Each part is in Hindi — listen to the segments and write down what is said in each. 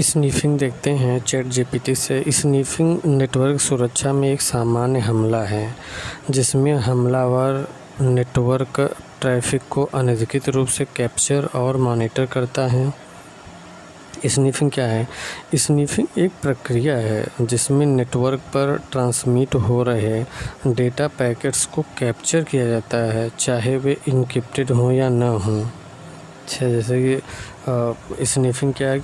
स्निफिंग देखते हैं चैट जीपीटी से। स्निफिंग नेटवर्क सुरक्षा में एक सामान्य हमला है जिसमें हमलावर नेटवर्क ट्रैफ़िक को अनधिकृत रूप से कैप्चर और मॉनिटर करता है। स्निफिंग क्या है? स्निफिंग एक प्रक्रिया है जिसमें नेटवर्क पर ट्रांसमिट हो रहे डेटा पैकेट्स को कैप्चर किया जाता है, चाहे वे इनक्रिप्टेड हों या न हों। जैसे कि स्निफिंग क्या है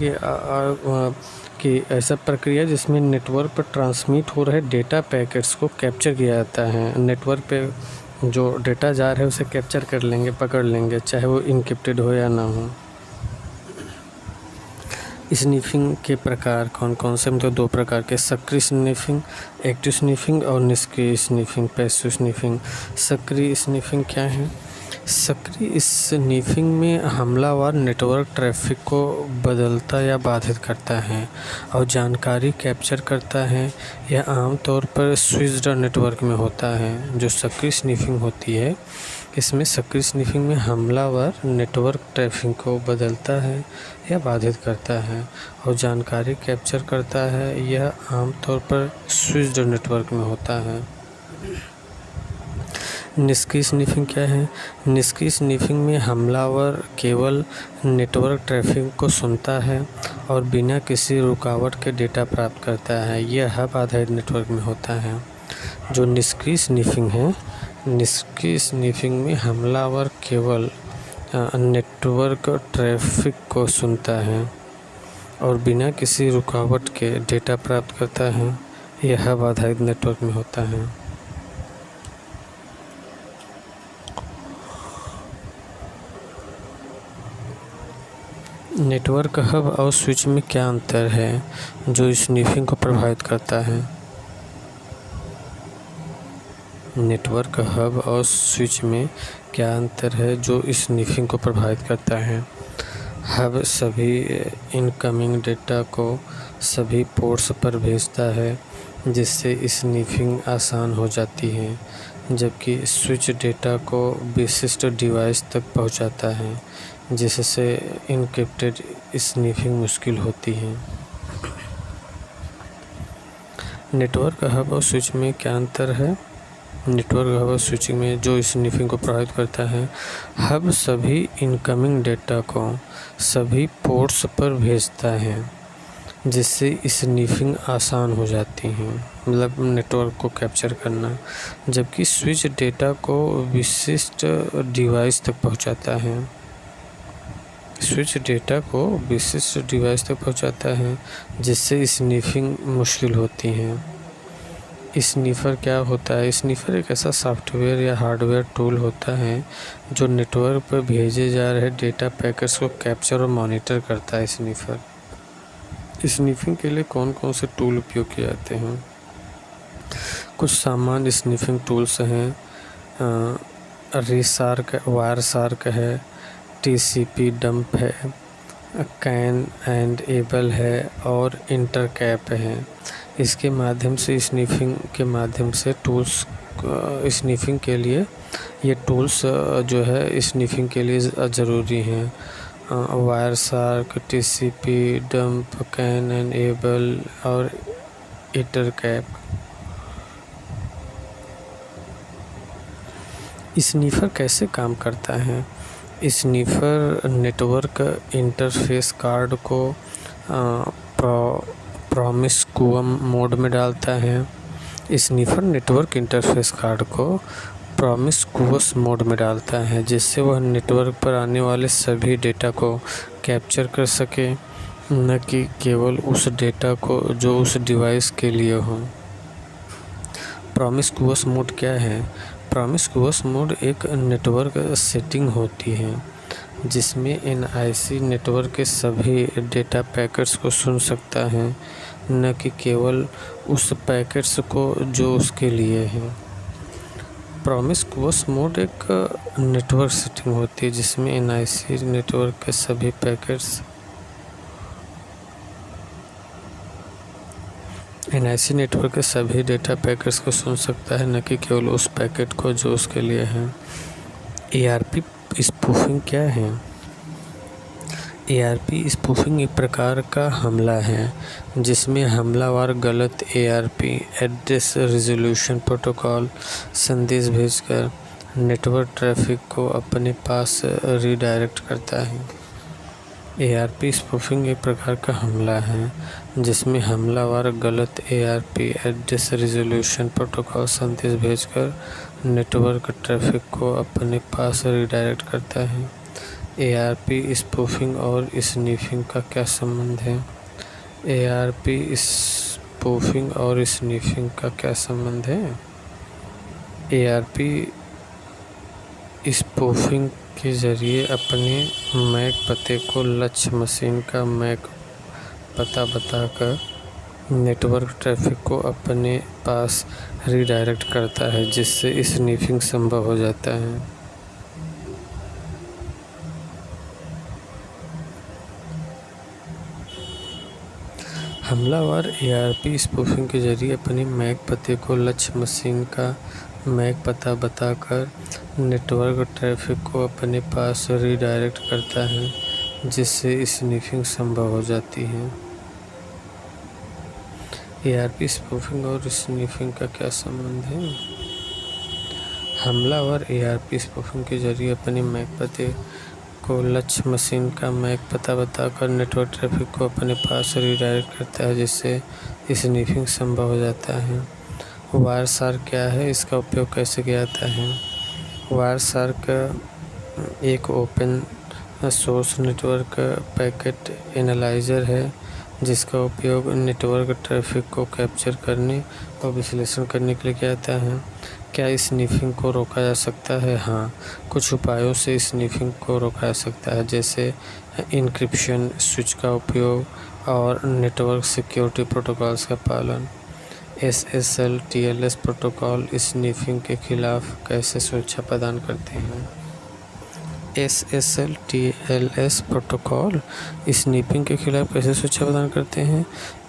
कि ऐसा प्रक्रिया जिसमें नेटवर्क पर ट्रांसमिट हो रहे डेटा पैकेट्स को कैप्चर किया जाता है। नेटवर्क पे जो डेटा जा रहा है उसे कैप्चर कर लेंगे, पकड़ लेंगे, चाहे वो इनक्रिप्टेड हो या ना हो। स्निफिंग के प्रकार कौन कौन से? मतलब दो प्रकार के, सक्रिय स्निफिंग, एक्टिव स्निफिंग और निष्क्रिय स्निफिंग, पैसिव स्निफिंग। सक्रिय स्निफिंग क्या है? सक्रिय स्निफिंग में हमलावर नेटवर्क ट्रैफ़िक को बदलता या बाधित करता है और जानकारी कैप्चर करता है। यह आमतौर पर स्विच्ड नेटवर्क में होता है। जो सक्रिय स्निफिंग होती है, इसमें सक्रिय स्निफिंग में हमलावर नेटवर्क ट्रैफ़िक को बदलता है या बाधित करता है और जानकारी कैप्चर करता है। यह आमतौर पर स्विच्ड नेटवर्क में होता है। निष्क्रिय स्निफिंग क्या है? निष्क्रिय स्निफिंग में हमलावर केवल नेटवर्क ट्रैफ़िक को सुनता है और बिना किसी रुकावट के डेटा प्राप्त करता है। यह हब आधारित नेटवर्क में होता है। जो निष्क्रिय स्निफिंग है, निष्क्रिय स्निफिंग में हमलावर केवल नेटवर्क ट्रैफ़िक को सुनता है और बिना किसी रुकावट के डेटा प्राप्त करता है। यह हब आधारित नेटवर्क में होता है। नेटवर्क हब और स्विच में क्या अंतर है जो स्निफिंग को प्रभावित करता है? नेटवर्क हब और स्विच में क्या अंतर है जो स्निफिंग को प्रभावित करता है? हब सभी इनकमिंग डेटा को सभी पोर्ट्स पर भेजता है जिससे स्निफिंग आसान हो जाती है, जबकि स्विच डेटा को विशिष्ट डिवाइस तक पहुंचाता है जिससे इनक्रिप्टेड स्निफिंग मुश्किल होती है। नेटवर्क हब और स्विच में क्या अंतर है? नेटवर्क हब और स्विचिंग में जो स्निफिंग को प्रभावित करता है, हब सभी इनकमिंग डेटा को सभी पोर्ट्स पर भेजता है जिससे स्निफिंग आसान हो जाती है, मतलब नेटवर्क को कैप्चर करना, जबकि स्विच डेटा को विशिष्ट डिवाइस तक पहुंचाता है। स्विच डेटा को विशिष्ट डिवाइस तक पहुंचाता है जिससे स्निफिंग मुश्किल होती है। स्निफर क्या होता है? स्निफर एक ऐसा सॉफ्टवेयर या हार्डवेयर टूल होता है जो नेटवर्क पर भेजे जा रहे डेटा पैकेट्स को कैप्चर और मॉनिटर करता है। स्निफिंग के लिए कौन कौन से टूल उपयोग किए जाते हैं? कुछ सामान्य स्निफिंग टूल्स हैं। रीशार्क, वायरशार्क है, TCP डंप है, कैन एंड एबल है और इंटरकैप है। इसके माध्यम से स्निफिंग के माध्यम से टूल्स स्निफिंग के लिए ये टूल्स जो है स्निफिंग के लिए ज़रूरी हैं। Wireshark, TCP dump, can and able और इंटरकैप। स्निफर कैसे काम करता है? स्निफर नेटवर्क इंटरफेस कार्ड को प्रॉमिस्कुअस मोड में डालता है। स्निफर नेटवर्क इंटरफेस कार्ड को प्रॉमिस्कुअस मोड में डालता है जिससे वह नेटवर्क पर आने वाले सभी डेटा को कैप्चर कर सके, न कि केवल उस डेटा को जो उस डिवाइस के लिए हो। प्रॉमिस्कुअस मोड क्या है? प्रॉमिस्कुअस मोड एक नेटवर्क सेटिंग होती है जिसमें NIC नेटवर्क के सभी डेटा पैकेट्स को सुन सकता है, न कि केवल उस पैकेट्स को जो उसके लिए है। प्रॉमिस्कुअस मोड एक नेटवर्क सेटिंग होती है जिसमें NIC नेटवर्क के सभी पैकेट्स NIC नेटवर्क के सभी डेटा पैकेट्स को सुन सकता है, न कि केवल उस पैकेट को जो उसके लिए है। ARP स्पूफिंग क्या है? ARP स्पूफिंग एक प्रकार का हमला है जिसमें हमलावर गलत ARP एड्रेस रिज़ॉल्यूशन प्रोटोकॉल संदेश भेजकर नेटवर्क ट्रैफिक को अपने पास रीडायरेक्ट करता है। ARP स्पूफिंग एक प्रकार का हमला है जिसमें हमलावर गलत ARP एड्रेस रिज़ॉल्यूशन प्रोटोकॉल संदेश भेजकर नेटवर्क ट्रैफिक को अपने पास रीडायरेक्ट करता है। ARP स्पूफिंग और स्नीफिंग का क्या संबंध है? ARP स्पूफिंग और स्नीफिंग का क्या संबंध है? ARP स्पूफिंग के जरिए अपने मैक पते को लक्ष्य मशीन का मैक पता बताकर नेटवर्क ट्रैफिक को अपने पास रीडायरेक्ट करता है, जिससे स्नीफिंग संभव हो जाता है। हमलावर ARP स्पूफिंग के जरिए अपने मैक पते को लक्ष्य मशीन का मैक पता बताकर नेटवर्क ट्रैफिक को अपने पास रीडायरेक्ट करता है, जिससे स्नीफिंग संभव हो जाती है। ARP स्पूफिंग और स्नीफिंग का क्या संबंध है? हमलावर ARP स्पूफिंग के जरिए अपने मैक पते को लक्ष्य मशीन का मैक पता बताकर नेटवर्क ट्रैफिक को अपने पास रीडायरेक्ट करता है, जिससे स्नीफिंग संभव हो जाता है। वायरशार्क क्या है? इसका उपयोग कैसे किया जाता है? वायरशार्क एक open source network packet analyser है जिसका उपयोग नेटवर्क ट्रैफिक को कैप्चर करने और विश्लेषण करने के लिए किया जाता है। क्या स्नीफिंग को रोका जा सकता है? हाँ, कुछ उपायों से स्नीफिंग को रोका जा सकता है, जैसे इनक्रिप्शन, स्विच का उपयोग और नेटवर्क सिक्योरिटी प्रोटोकॉल्स का पालन। SSL TLS प्रोटोकॉल स्नीफिंग के खिलाफ कैसे सुरक्षा प्रदान करते हैं? SSL TLS प्रोटोकॉल स्नीफिंग के खिलाफ कैसे सुरक्षा प्रदान करते हैं?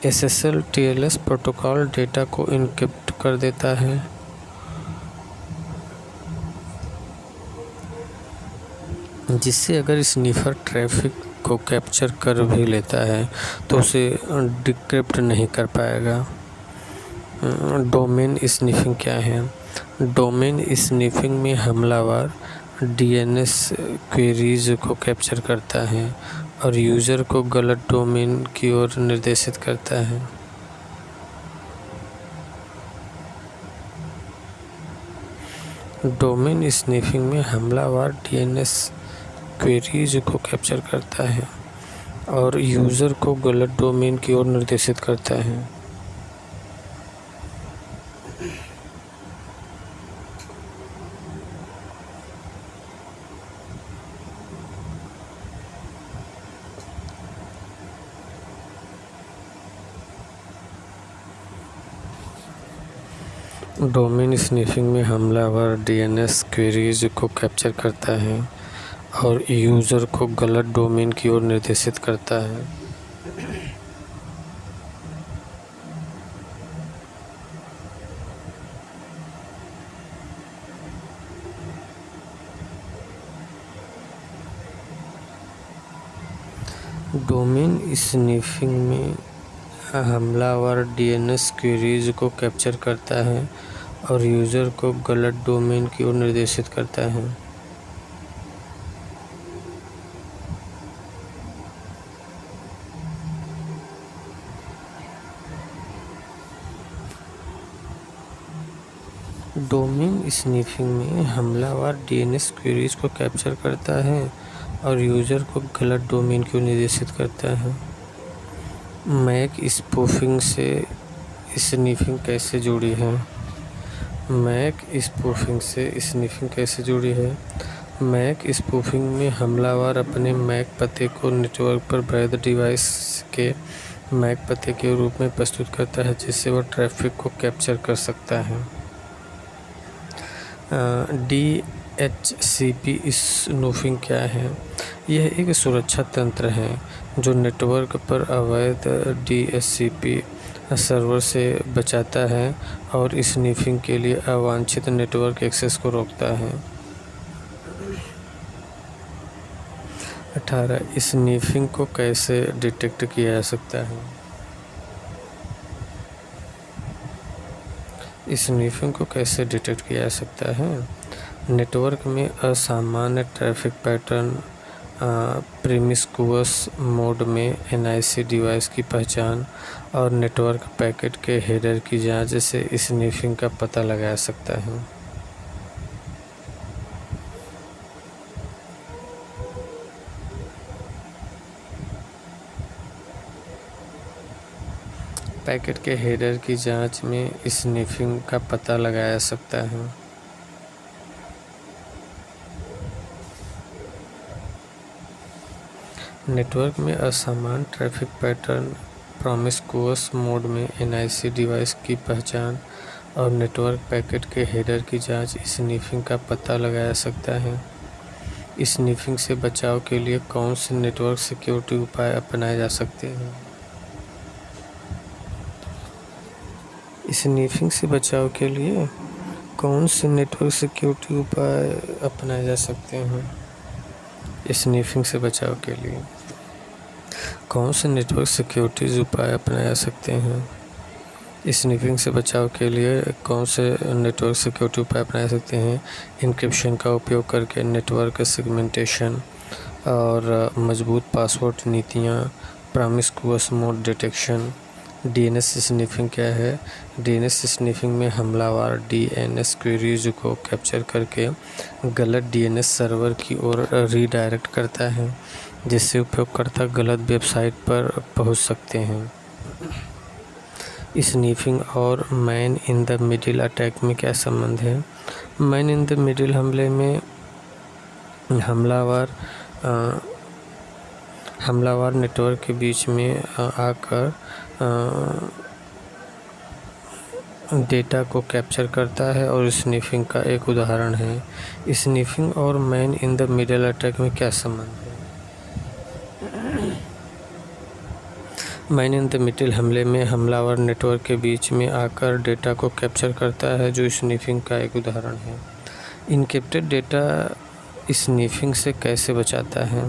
SSL TLS प्रोटोकॉल डेटा को इनक्रिप्ट कर देता है, जिससे अगर स्नीफर ट्रैफिक को कैप्चर कर भी लेता है तो उसे डिक्रिप्ट नहीं कर पाएगा। डोमेन स्नीफिंग क्या है? डोमेन स्नीफिंग में हमलावर DNS क्वेरीज को कैप्चर करता है और यूज़र को गलत डोमेन की ओर निर्देशित करता है। डोमेन स्नीफिंग में हमलावर DNS क्वेरीज को कैप्चर करता है और यूज़र को गलत डोमेन की ओर निर्देशित करता है। डोमेन स्नीफिंग में हमलावर DNS क्वेरीज को कैप्चर करता है और यूज़र को गलत डोमेन की ओर निर्देशित करता है। डोमेन स्नीफिंग में हमलावर DNS क्वेरीज को कैप्चर करता है और यूज़र को गलत डोमेन की ओर निर्देशित करता है। डोमेन स्नीफिंग में हमलावर DNS क्वेरीज को कैप्चर करता है और यूज़र को गलत डोमेन की ओर निर्देशित करता है। मैक स्पूफिंग से स्नीफिंग कैसे जुड़ी है? मैक स्पूफिंग से स्नीफिंग कैसे जुड़ी है? मैक स्पूफिंग में हमलावर अपने मैक पते को नेटवर्क पर वैध डिवाइस के मैक पते के रूप में प्रस्तुत करता है, जिससे वह ट्रैफिक को कैप्चर कर सकता है। DHCP स्नूफिंग क्या है? यह एक सुरक्षा तंत्र है जो नेटवर्क पर अवैध DHCP सर्वर से बचाता है और स्नीफिंग के लिए अवांछित नेटवर्क एक्सेस को रोकता है। 18 स्नीफिंग को कैसे डिटेक्ट किया जा सकता है? स्नीफिंग को कैसे डिटेक्ट किया जा सकता है? नेटवर्क में असामान्य ट्रैफिक पैटर्न, प्रीमिस्कुअस मोड में एनआईसी डिवाइस की पहचान और नेटवर्क पैकेट के हेडर की जांच से स्नीफिंग का पता लगाया जा सकता है। पैकेट के हेडर की जांच में स्नीफिंग का पता लगाया जा सकता है। नेटवर्क में असामान्य ट्रैफिक पैटर्न, प्रॉमिस्कुअस मोड में एनआईसी डिवाइस की पहचान और नेटवर्क पैकेट के हेडर की जांच स्नीफिंग का पता लगाया जा सकता है। स्नीफिंग से बचाव के लिए कौन से नेटवर्क सिक्योरिटी उपाय अपनाए जा सकते हैं? स्नीफिंग से बचाव के लिए कौन से नेटवर्क सिक्योरिटी उपाय अपनाए जा सकते हैं? स्नीफिंग से बचाव के लिए कौन से नेटवर्क सिक्योरिटीज उपाय अपनाए जा सकते हैं? स्नीफिंग से बचाव के लिए कौन से नेटवर्क सिक्योरिटी उपाय अपनाए जा सकते हैं? इंक्रिप्शन का उपयोग करके नेटवर्क सेगमेंटेशन और मजबूत पासवर्ड नीतियाँ, प्रॉमिस्कुअस मोड डिटेक्शन। डीएनएस स्नीफिंग क्या है? डीएनएस स्नीफिंग में हमलावर डीएनएस क्वेरीज को कैप्चर करके गलत डीएनएस सर्वर की ओर रीडायरेक्ट करता है, जिससे उपयोगकर्ता गलत वेबसाइट पर पहुंच सकते हैं। स्नीफिंग और man in the middle attack में क्या संबंध है? मैन इन द मिडिल हमले में हमलावर नेटवर्क के बीच में आकर डेटा को कैप्चर करता है और स्नीफिंग का एक उदाहरण है। स्नीफिंग और man in the middle attack में क्या संबंध है? मैन इन द मिडिल हमले में हमलावर नेटवर्क के बीच में आकर डेटा को कैप्चर करता है, जो स्नीफिंग का एक उदाहरण है। इनक्रिप्टेड डेटा स्नीफिंग से कैसे बचाता है?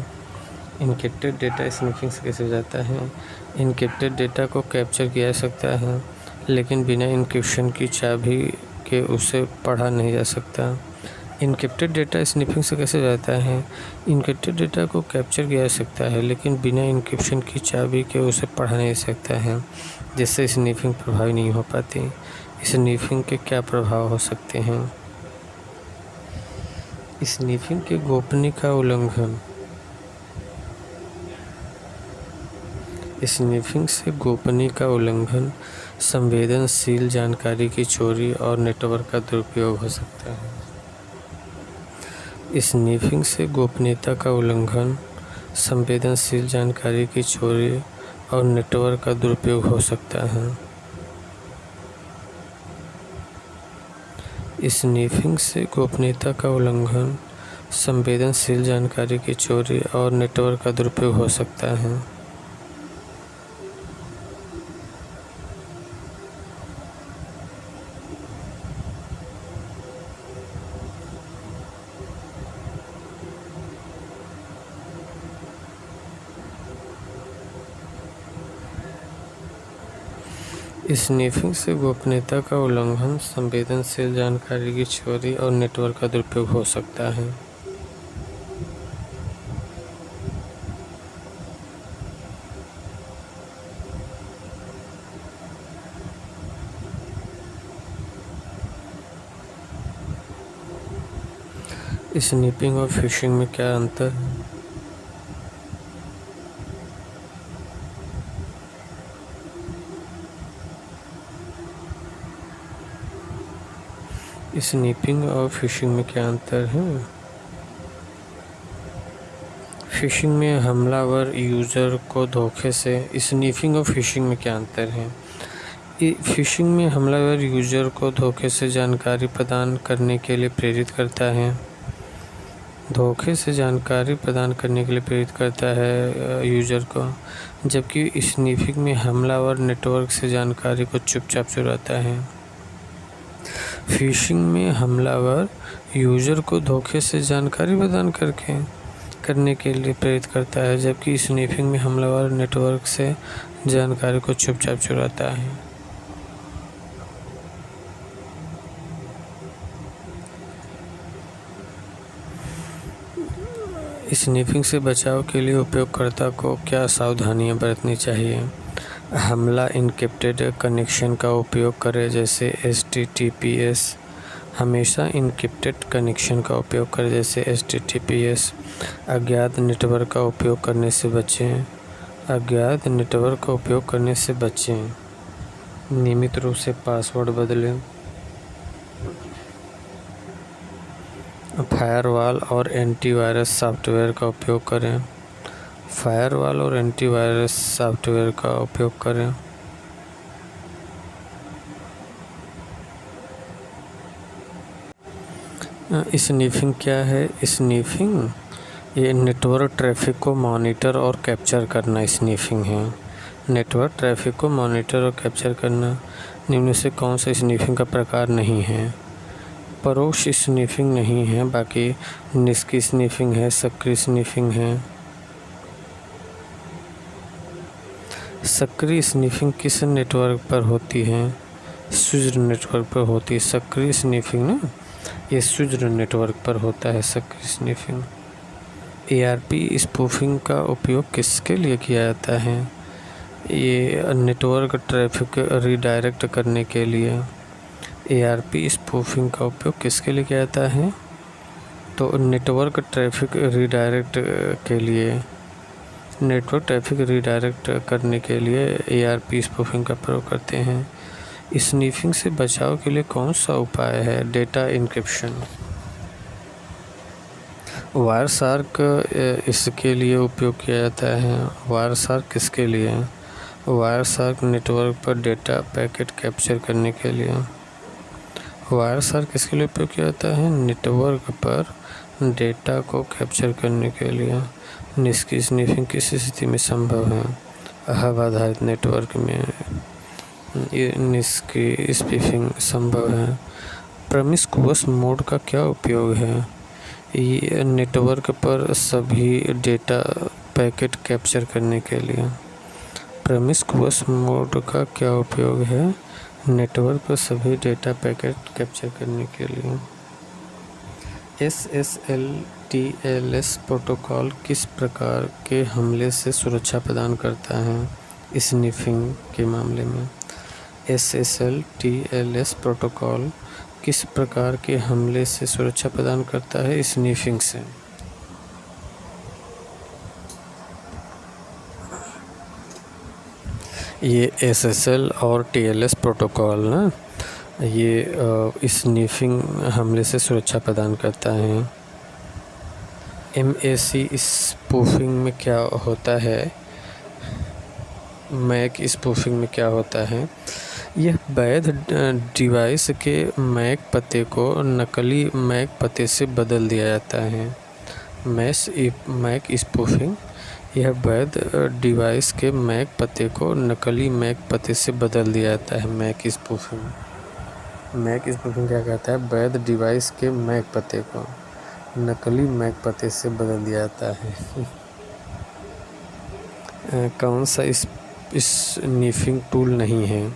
इनक्रिप्टेड डेटा स्नीफिंग से कैसे बचाता है? इनक्रिप्टेड डेटा को कैप्चर किया जा सकता है, लेकिन बिना इनक्रिप्शन की चाबी के उसे पढ़ा नहीं जा सकता। इनक्रिप्टेड डेटा स्नीफिंग से कैसे जाता है? इनक्रिप्टेड डेटा को कैप्चर किया जा सकता है, लेकिन बिना इनक्रिप्शन की चाबी के उसे पढ़ा नहीं जा सकता है, जिससे स्नीफिंग प्रभावी नहीं हो पाती। स्नीफिंग के क्या प्रभाव हो सकते हैं? स्नीफिंग के गोपनीयता उल्लंघन। स्नीफिंग से गोपनीयता उल्लंघन, संवेदनशील जानकारी की चोरी और नेटवर्क का दुरुपयोग हो सकता है। स्नीफिंग से गोपनीयता का उल्लंघन, संवेदनशील जानकारी की चोरी और नेटवर्क का दुरुपयोग हो सकता है। स्नीफिंग से गोपनीयता का उल्लंघन, संवेदनशील जानकारी की चोरी और नेटवर्क का दुरुपयोग हो सकता है। स्नीफिंग से गोपनीयता का उल्लंघन, संवेदनशील जानकारी की चोरी और नेटवर्क का दुरुपयोग हो सकता है। स्नीपिंग और फिशिंग में क्या अंतर है? स्नीपिंग और फिशिंग में क्या अंतर है? फिशिंग में हमलावर यूज़र को धोखे से। स्नीफिंग और फिशिंग में क्या अंतर है? फिशिंग में हमलावर यूज़र को धोखे से जानकारी प्रदान करने के लिए प्रेरित करता है। धोखे से जानकारी प्रदान करने के लिए प्रेरित करता है यूज़र को, जबकि स्नीफिंग में हमलावर नेटवर्क से जानकारी को चुपचाप चुराता है। फिशिंग में हमलावर यूज़र को धोखे से जानकारी प्रदान करने के लिए प्रेरित करता है, जबकि स्निफिंग में हमलावर नेटवर्क से जानकारी को चुपचाप चुराता है। स्निफिंग से बचाव के लिए उपयोगकर्ता को क्या सावधानियां बरतनी चाहिए? हमला इनक्रिप्टेड कनेक्शन का उपयोग करें, जैसे HTTPS। हमेशा इनक्रिप्टेड कनेक्शन का उपयोग करें, जैसे HTTPS। अज्ञात नेटवर्क का उपयोग करने से बचें। अज्ञात नेटवर्क का उपयोग करने से बचें। नियमित रूप से पासवर्ड बदलें। फायरवॉल और एंटीवायरस सॉफ्टवेयर का उपयोग करें। फायरवॉल और एंटीवायरस सॉफ्टवेयर का उपयोग करें। स्निफिंग क्या है? स्निफिंग ये नेटवर्क ट्रैफिक को मॉनिटर और कैप्चर करना स्निफिंग है। नेटवर्क ट्रैफिक को मॉनिटर और कैप्चर करना। निम्न में से कौन सा स्निफिंग का प्रकार नहीं है? परोक्ष स्निफिंग नहीं है, बाकी निष्क्रिय स्निफिंग है, सक्रिय स्निफिंग है। सक्रिय स्निफिंग किस नेटवर्क पर होती है? स्विच्ड नेटवर्क पर होती है। सक्रिय स्निफिंग ना ये स्विच्ड नेटवर्क पर होता है, सक्रिय स्निफिंग। ARP स्पूफिंग का उपयोग किसके लिए किया जाता है? ये नेटवर्क ट्रैफिक रीडायरेक्ट करने के लिए। ARP स्पूफिंग का उपयोग किसके लिए किया जाता है? तो नेटवर्क ट्रैफिक रीडायरेक्ट के लिए। नेटवर्क ट्रैफिक रीडायरेक्ट करने के लिए ARP स्पूफिंग का प्रयोग करते हैं। स्निफिंग से बचाव के लिए कौन सा उपाय है? Data encryption. वायरशार्क इसके लिए उपयोग किया जाता है। वायरशार्क किसके लिए? वायरशार्क नेटवर्क पर डेटा पैकेट कैप्चर करने के लिए। वायरशार्क किसके लिए उपयोग किया जाता है? नेटवर्क पर डेटा को कैप्चर करने के लिए। निष्क्रिय स्निफिंग किस स्थिति में संभव है? हब आधारित नेटवर्क में ये निष्क्रिय स्निफिंग संभव है। प्रॉमिस्कुअस मोड का क्या उपयोग है? ये नेटवर्क पर सभी डेटा पैकेट कैप्चर करने के लिए। प्रॉमिस्कुअस मोड का क्या उपयोग है? नेटवर्क पर सभी डेटा पैकेट कैप्चर करने के लिए। SSL TLS प्रोटोकॉल किस प्रकार के हमले से सुरक्षा प्रदान करता है? स्निफिंग के मामले में SSL TLS प्रोटोकॉल किस प्रकार के हमले से सुरक्षा प्रदान करता है? स्निफिंग से। ये SSL और TLS प्रोटोकॉल ना ये स्निफिंग हमले से सुरक्षा प्रदान करता है। MAC स्पूफिंग में क्या होता है? मैक स्पूफिंग में क्या होता है? यह वैध डिवाइस के मैक पते को नकली मैक पते से बदल दिया जाता है। मैक स्पूफिंग यह वैध डिवाइस के मैक पते को नकली मैक पते से बदल दिया जाता है। मैक स्पूफिंग क्या कहता है? वैध डिवाइस के मैक पते को नकली मैक पते से बदल दिया जाता है। कौन सा स्निफिंग टूल नहीं है?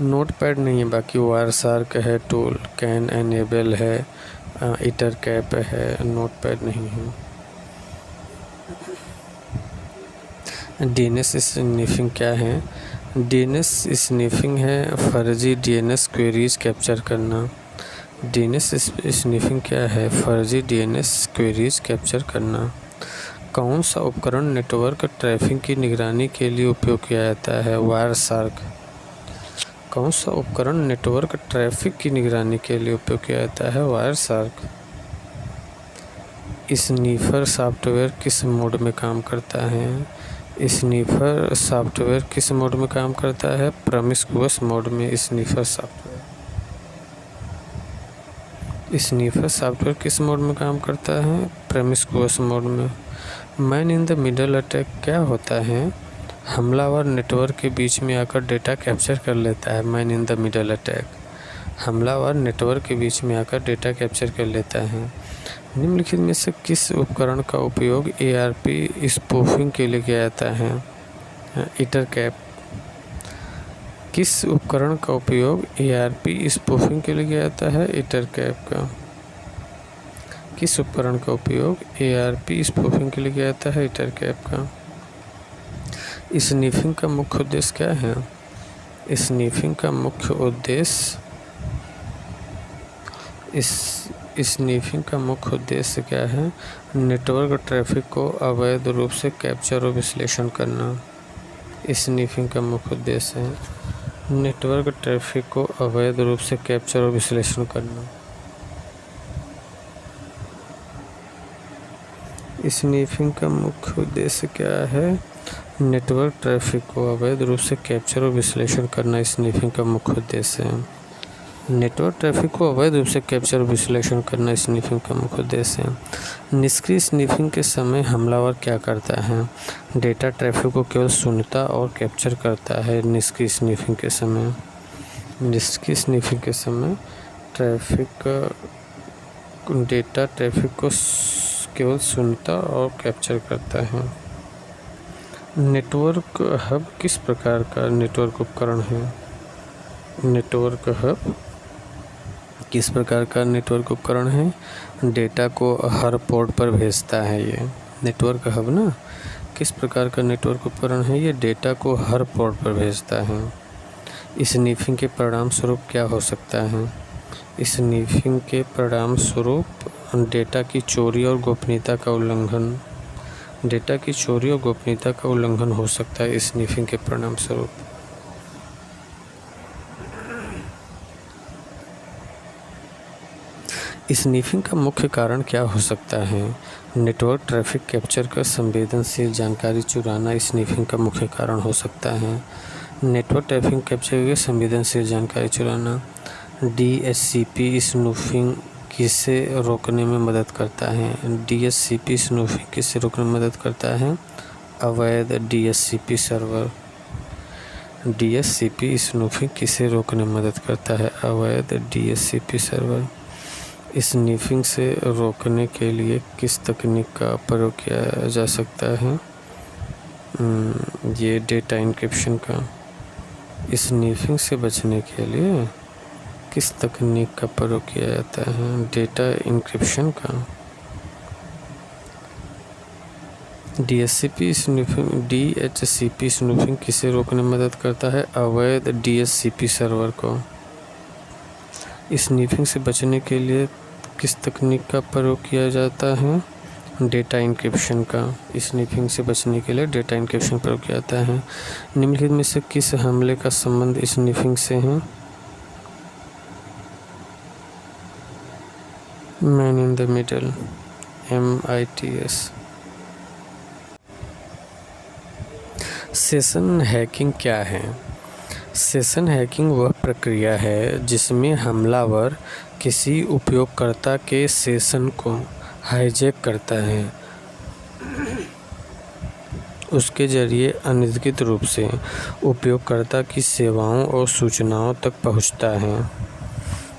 नोटपैड नहीं है, बाकी वायरशार्क है टूल, कैन एनेबल है, इटरकैप है, नोटपैड नहीं है। DNS स्निफिंग क्या है? DNS स्निफिंग है फर्जी DNS क्वेरीज कैप्चर करना। DNS स्निफिंग क्या है? फर्जी DNS क्वेरीज कैप्चर करना। कौन सा उपकरण नेटवर्क ट्रैफिक की निगरानी के लिए उपयोग किया जाता है? वायरशार्क। कौन सा उपकरण नेटवर्क ट्रैफिक की निगरानी के लिए उपयोग किया जाता है? वायरशार्क। स्नीफर सॉफ्टवेयर किस मोड में काम करता है? स्नीफर सॉफ्टवेयर किस मोड में काम करता है? प्रॉमिस्कुअस मोड में। स्नीफर सॉफ्टवेयर किस मोड में काम करता है? प्रॉमिस्कुअस मोड में। Man in the middle attack क्या होता है? हमलावर नेटवर्क के बीच में आकर डेटा कैप्चर कर लेता है। Man in the middle attack हमलावर नेटवर्क के बीच में आकर डेटा कैप्चर कर लेता है। निम्नलिखित में से किस उपकरण का उपयोग ARP स्पूफिंग के लिए किया जाता है? ईथरकैप। किस उपकरण का उपयोग ARP स्पूफिंग के लिए किया जाता है? ईथरकैप का। किस उपकरण का उपयोग ARP स्पूफिंग के लिए किया जाता है? ईथरकैप का। स्नीफिंग का मुख्य उद्देश्य क्या है? स्नीफिंग का मुख्य उद्देश्य स्नीफिंग का मुख्य उद्देश्य क्या है? नेटवर्क ट्रैफिक को अवैध रूप से कैप्चर और विश्लेषण करना। स्नीफिंग का मुख्य उद्देश्य है नेटवर्क ट्रैफिक को अवैध रूप से कैप्चर और विश्लेषण करना। स्नीफिंग का मुख्य उद्देश्य क्या है? नेटवर्क ट्रैफिक को अवैध रूप से कैप्चर और विश्लेषण करना स्नीफिंग का मुख्य उद्देश्य है। नेटवर्क ट्रैफिक को अवैध रूप से कैप्चर और विश्लेषण करना स्नीफिंग का मुख्य उद्देश्य है। निष्क्रिय स्नीफिंग के समय हमलावर क्या करता है? डेटा ट्रैफिक को केवल सुनता और कैप्चर करता है। निष्क्रिय स्नीफिंग के समय डेटा ट्रैफिक को केवल सुनता और कैप्चर करता है। नेटवर्क हब किस प्रकार का नेटवर्क उपकरण है? नेटवर्क हब किस प्रकार का नेटवर्क उपकरण है? डेटा को हर पोर्ट पर भेजता है। ये नेटवर्क हब ना किस प्रकार का नेटवर्क उपकरण है? ये डेटा को हर पोर्ट पर भेजता है। स्नीफिंग के परिणाम स्वरूप क्या हो सकता है? स्नीफिंग के परिणाम स्वरूप डेटा की चोरी और गोपनीयता का उल्लंघन हो सकता है। स्नीफिंग के परिणाम स्वरूप स्नीफिंग का मुख्य कारण क्या हो सकता है? नेटवर्क ट्रैफिक कैप्चर कर संवेदनशील जानकारी चुराना स्नीफिंग का मुख्य कारण हो सकता है। नेटवर्क ट्रैफिक कैप्चर कर संवेदनशील जानकारी चुराना। DSCP स्नूफिंग किसे रोकने में मदद करता है? DSCP स्नूफिंग किसे रोकने में मदद करता है? अवैध DSCP सर्वर। DSCP स्नूफिंग किसे रोकने में मदद करता है? अवैध DSCP सर्वर। स्नीफिंग से रोकने के लिए किस तकनीक का प्रयोग किया जा सकता है? ये डेटा इंक्रिप्शन का। स्नीफिंग से बचने के लिए किस तकनीक का प्रयोग किया जाता है? डेटा इंक्रिप्शन का। DHCP स्नूफिंग किसे रोकने में मदद करता है? अवैध DSCP सर्वर को। स्नीफिंग से बचने के लिए किस तकनीक का प्रयोग किया जाता है? डेटा इंक्रिप्शन का। स्नीफिंग से बचने के लिए डेटा इंक्रिप्शन प्रयोग किया जाता है। निम्नलिखित में से किस हमले का संबंध स्नीफिंग से है? Man in the middle MITS। Session hacking क्या है? सेशन हैकिंग वह प्रक्रिया है जिसमें हमलावर किसी उपयोगकर्ता के सेशन को हाईजैक करता है, उसके जरिए अनधिकृत रूप से उपयोगकर्ता की सेवाओं और सूचनाओं तक पहुंचता है।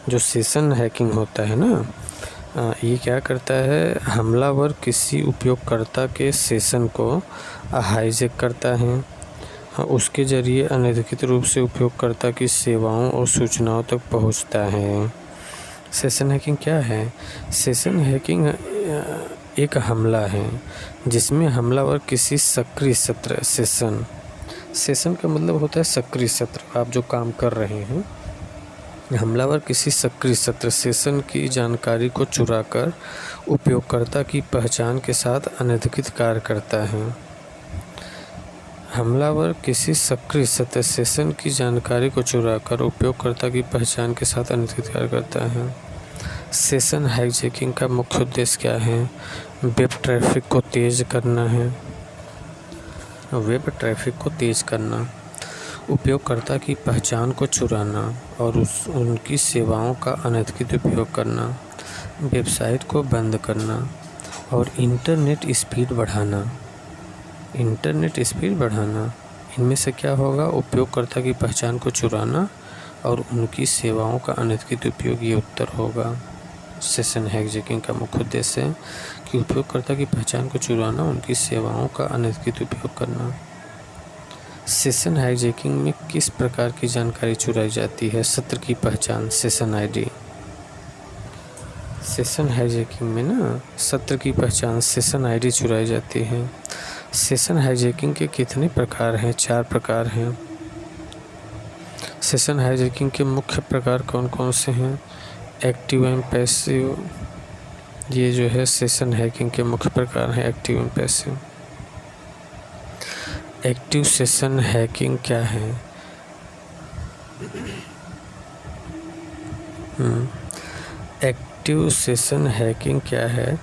जो सेशन हैकिंग होता है ना, ये क्या करता है? हमलावर किसी उपयोगकर्ता के सेशन को हाईजैक करता है, उसके जरिए अनधिकृत रूप से उपयोगकर्ता की सेवाओं और सूचनाओं तक पहुंचता है। सेशन हैकिंग क्या है? सेशन हैकिंग एक हमला है जिसमें हमलावर किसी सक्रिय सत्र सेशन का मतलब होता है सक्रिय सत्र, आप जो काम कर रहे हैं। हमलावर किसी सक्रिय सत्र सेशन की जानकारी को चुराकर उपयोगकर्ता की पहचान के साथ अनधिकृत कार्य करता है। हमलावर किसी सक्रिय सत्र सेशन की जानकारी को चुराकर उपयोगकर्ता की पहचान के साथ अनधिकृत कार्य करता है। सेशन हाईजैकिंग का मुख्य उद्देश्य क्या है? वेब ट्रैफिक को तेज करना है। वेब ट्रैफिक को तेज करना, उपयोगकर्ता की पहचान को चुराना और उनकी सेवाओं का अनधिकृत उपयोग करना, वेबसाइट को बंद करना और इंटरनेट स्पीड बढ़ाना। इनमें से क्या होगा? उपयोगकर्ता की पहचान को चुराना और उनकी सेवाओं का अनधिकृत उपयोग, ये उत्तर होगा। सेशन हाईजैकिंग का मुख्य उद्देश्य है कि उपयोगकर्ता की पहचान को चुराना, उनकी सेवाओं का अनधिकृत उपयोग करना। सेशन हाईजैकिंग में किस प्रकार की जानकारी चुराई जाती है? सत्र की पहचान, सेशन आईडी। सेशन हाईजैकिंग में ना सत्र की पहचान, सेशन आईडी चुराई जाती है। सेशन हाईजैकिंग के कितने प्रकार हैं? 4 प्रकार हैं। सेशन हाईजैकिंग के मुख्य प्रकार कौन कौन से हैं? एक्टिव एंड पैसिव, ये जो है सेशन हैकिंग के मुख्य प्रकार हैं, active and passive. Active session hacking क्या है? एक्टिव सेशन हैकिंग क्या है?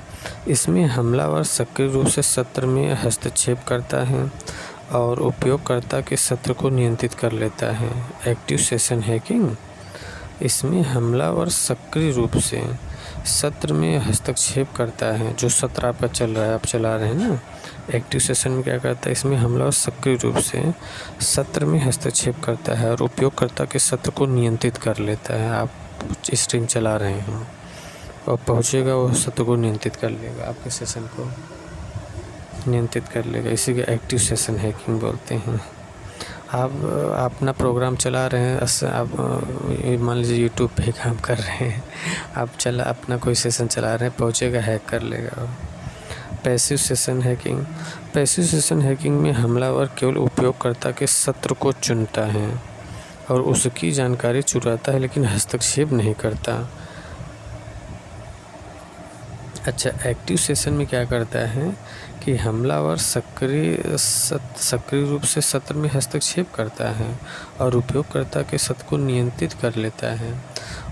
इसमें हमलावर सक्रिय रूप से सत्र में हस्तक्षेप करता है और उपयोगकर्ता के सत्र को नियंत्रित कर लेता है। एक्टिव सेशन हैकिंग, इसमें हमलावर सक्रिय रूप से सत्र में हस्तक्षेप करता है। जो सत्र आपका चल रहा है, आप चला रहे हैं ना, एक्टिव सेशन में क्या करता है? इसमें हमलावर सक्रिय रूप से सत्र में हस्तक्षेप करता है और उपयोगकर्ता के सत्र को नियंत्रित कर लेता है। आप स्ट्रीम चला रहे हैं और पहुंचेगा, वो सत्र को नियंत्रित कर लेगा, आपके सेशन को नियंत्रित कर लेगा। इसी को एक्टिव सेशन हैकिंग बोलते हैं। आप अपना प्रोग्राम चला रहे हैं, आप मान लीजिए यूट्यूब पे काम कर रहे हैं, आप अपना कोई सेशन चला रहे हैं, पहुंचेगा, हैक कर लेगा। Passive session hacking, passive session hacking में हमलावर केवल उपयोगकर्ता के सत्र को चुनता है और उसकी जानकारी चुराता है, लेकिन हस्तक्षेप नहीं करता। अच्छा, एक्टिव सेशन में क्या करता है कि हमलावर सक्रिय रूप से सत्र में हस्तक्षेप करता है और उपयोगकर्ता के सत्र को नियंत्रित कर लेता है।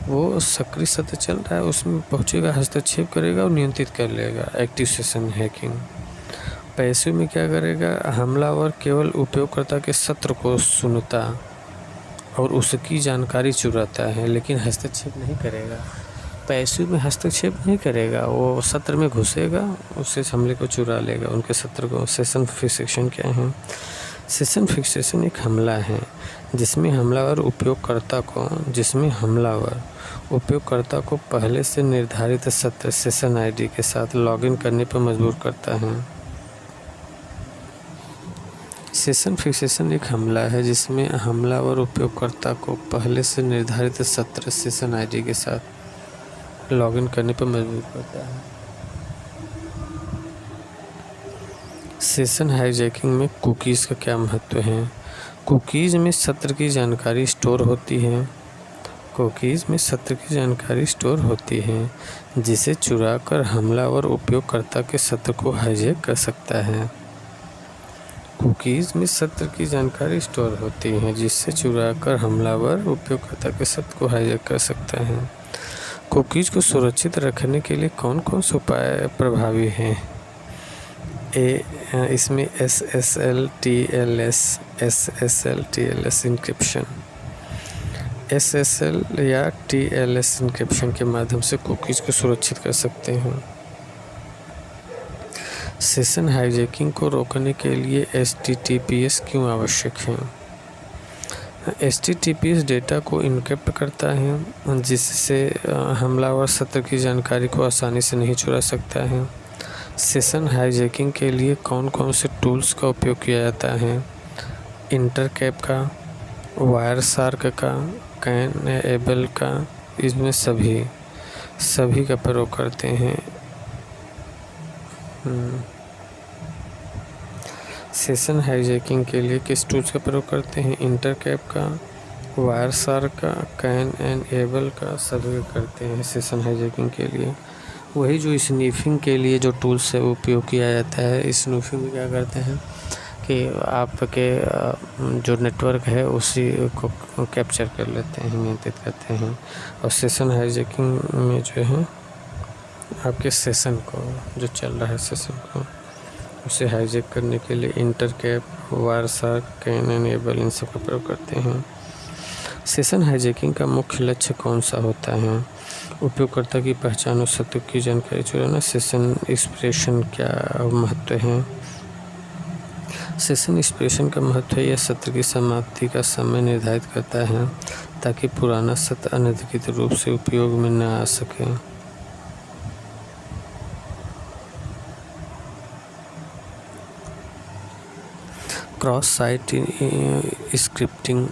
वो सक्रिय सत्र चल रहा है, उसमें पहुंचेगा, हस्तक्षेप करेगा और नियंत्रित कर लेगा। Active session hacking. पैसिव में क्या करेगा? हमलावर केवल उपयोगकर्ता के सत्र को सुनता और उसकी जानकारी चुराता है, लेकिन हस्तक्षेप नहीं करेगा। पैसिव में हस्तक्षेप नहीं करेगा, वो सत्र में घुसेगा, उससे हमले को चुरा लेगा, उनके सत्र को। सेशन फिक्सेशन क्या है? सेशन फिक्सेशन एक हमला है जिसमें हमलावर उपयोगकर्ता को पहले से निर्धारित सत्र सेशन आईडी के साथ लॉगिन करने पर मजबूर करता है। सेशन फिक्सेशन एक हमला है जिसमें हमलावर उपयोगकर्ता को पहले से निर्धारित सत्र सेशन आईडी के साथ लॉगिन करने पर मजबूर करता है। सेशन हाईजैकिंग में कुकीज़ का क्या महत्व है? कुकीज़ में सत्र की जानकारी स्टोर होती है जिसे चुराकर हमलावर उपयोगकर्ता के सत्र को हाईजैक कर सकता है। कुकीज़ में सत्र की जानकारी स्टोर होती है जिससे चुराकर हमलावर उपयोगकर्ता के सत्र को हाईजैक कर सकता है। कुकीज़ को सुरक्षित रखने के लिए कौन कौन से उपाय प्रभावी हैं? इसमें SSL TLS इंक्रिप्शन। SSL या TLS इंक्रिप्शन के माध्यम से कुकीज़ को सुरक्षित कर सकते हैं। सेशन हाईजैकिंग को रोकने के लिए HTTPS क्यों आवश्यक है? HTTPS डेटा को इनक्रिप्ट करता है जिससे हमलावर सत्र की जानकारी को आसानी से नहीं चुरा सकता है। सेशन हाईजैकिंग के लिए कौन कौन से टूल्स का उपयोग किया जाता है? इंटरकैप का, वायरशार्क का, कैन-एबल का, इसमें सभी का प्रयोग करते हैं। सेशन हाईजैकिंग के लिए किस टूल्स का प्रयोग करते हैं? इंटरकैप का, वायरशार्क का, कैन-एबल का, सभी करते हैं सेशन हाईजैकिंग के लिए। वही जो स्नीफिंग के लिए जो टूल्स से उपयोग किया जाता है, स्नीफिंग में क्या करते हैं कि आपके जो नेटवर्क है उसी को कैप्चर कर लेते हैं, नियंत्रित करते हैं। और सेशन हाईजैकिंग में जो है आपके सेशन को, जो चल रहा है सेशन को, उसे हाईजैक करने के लिए इंटरकैप, वायरशार्क, कैन-एबल इन सब का प्रयोग करते हैं। सेशन हाईजैकिंग का मुख्य लक्ष्य कौन सा होता है? उपयोगकर्ता की पहचान और सत्र की जानकारी चुराना। सेशन एक्सप्रेशन क्या महत्व है? सेशन एक्सप्रेशन का महत्व है यह सत्र की समाप्ति का समय निर्धारित करता है ताकि पुराना सत्र अनधिकृत रूप से उपयोग में न आ सके। क्रॉस साइट स्क्रिप्टिंग,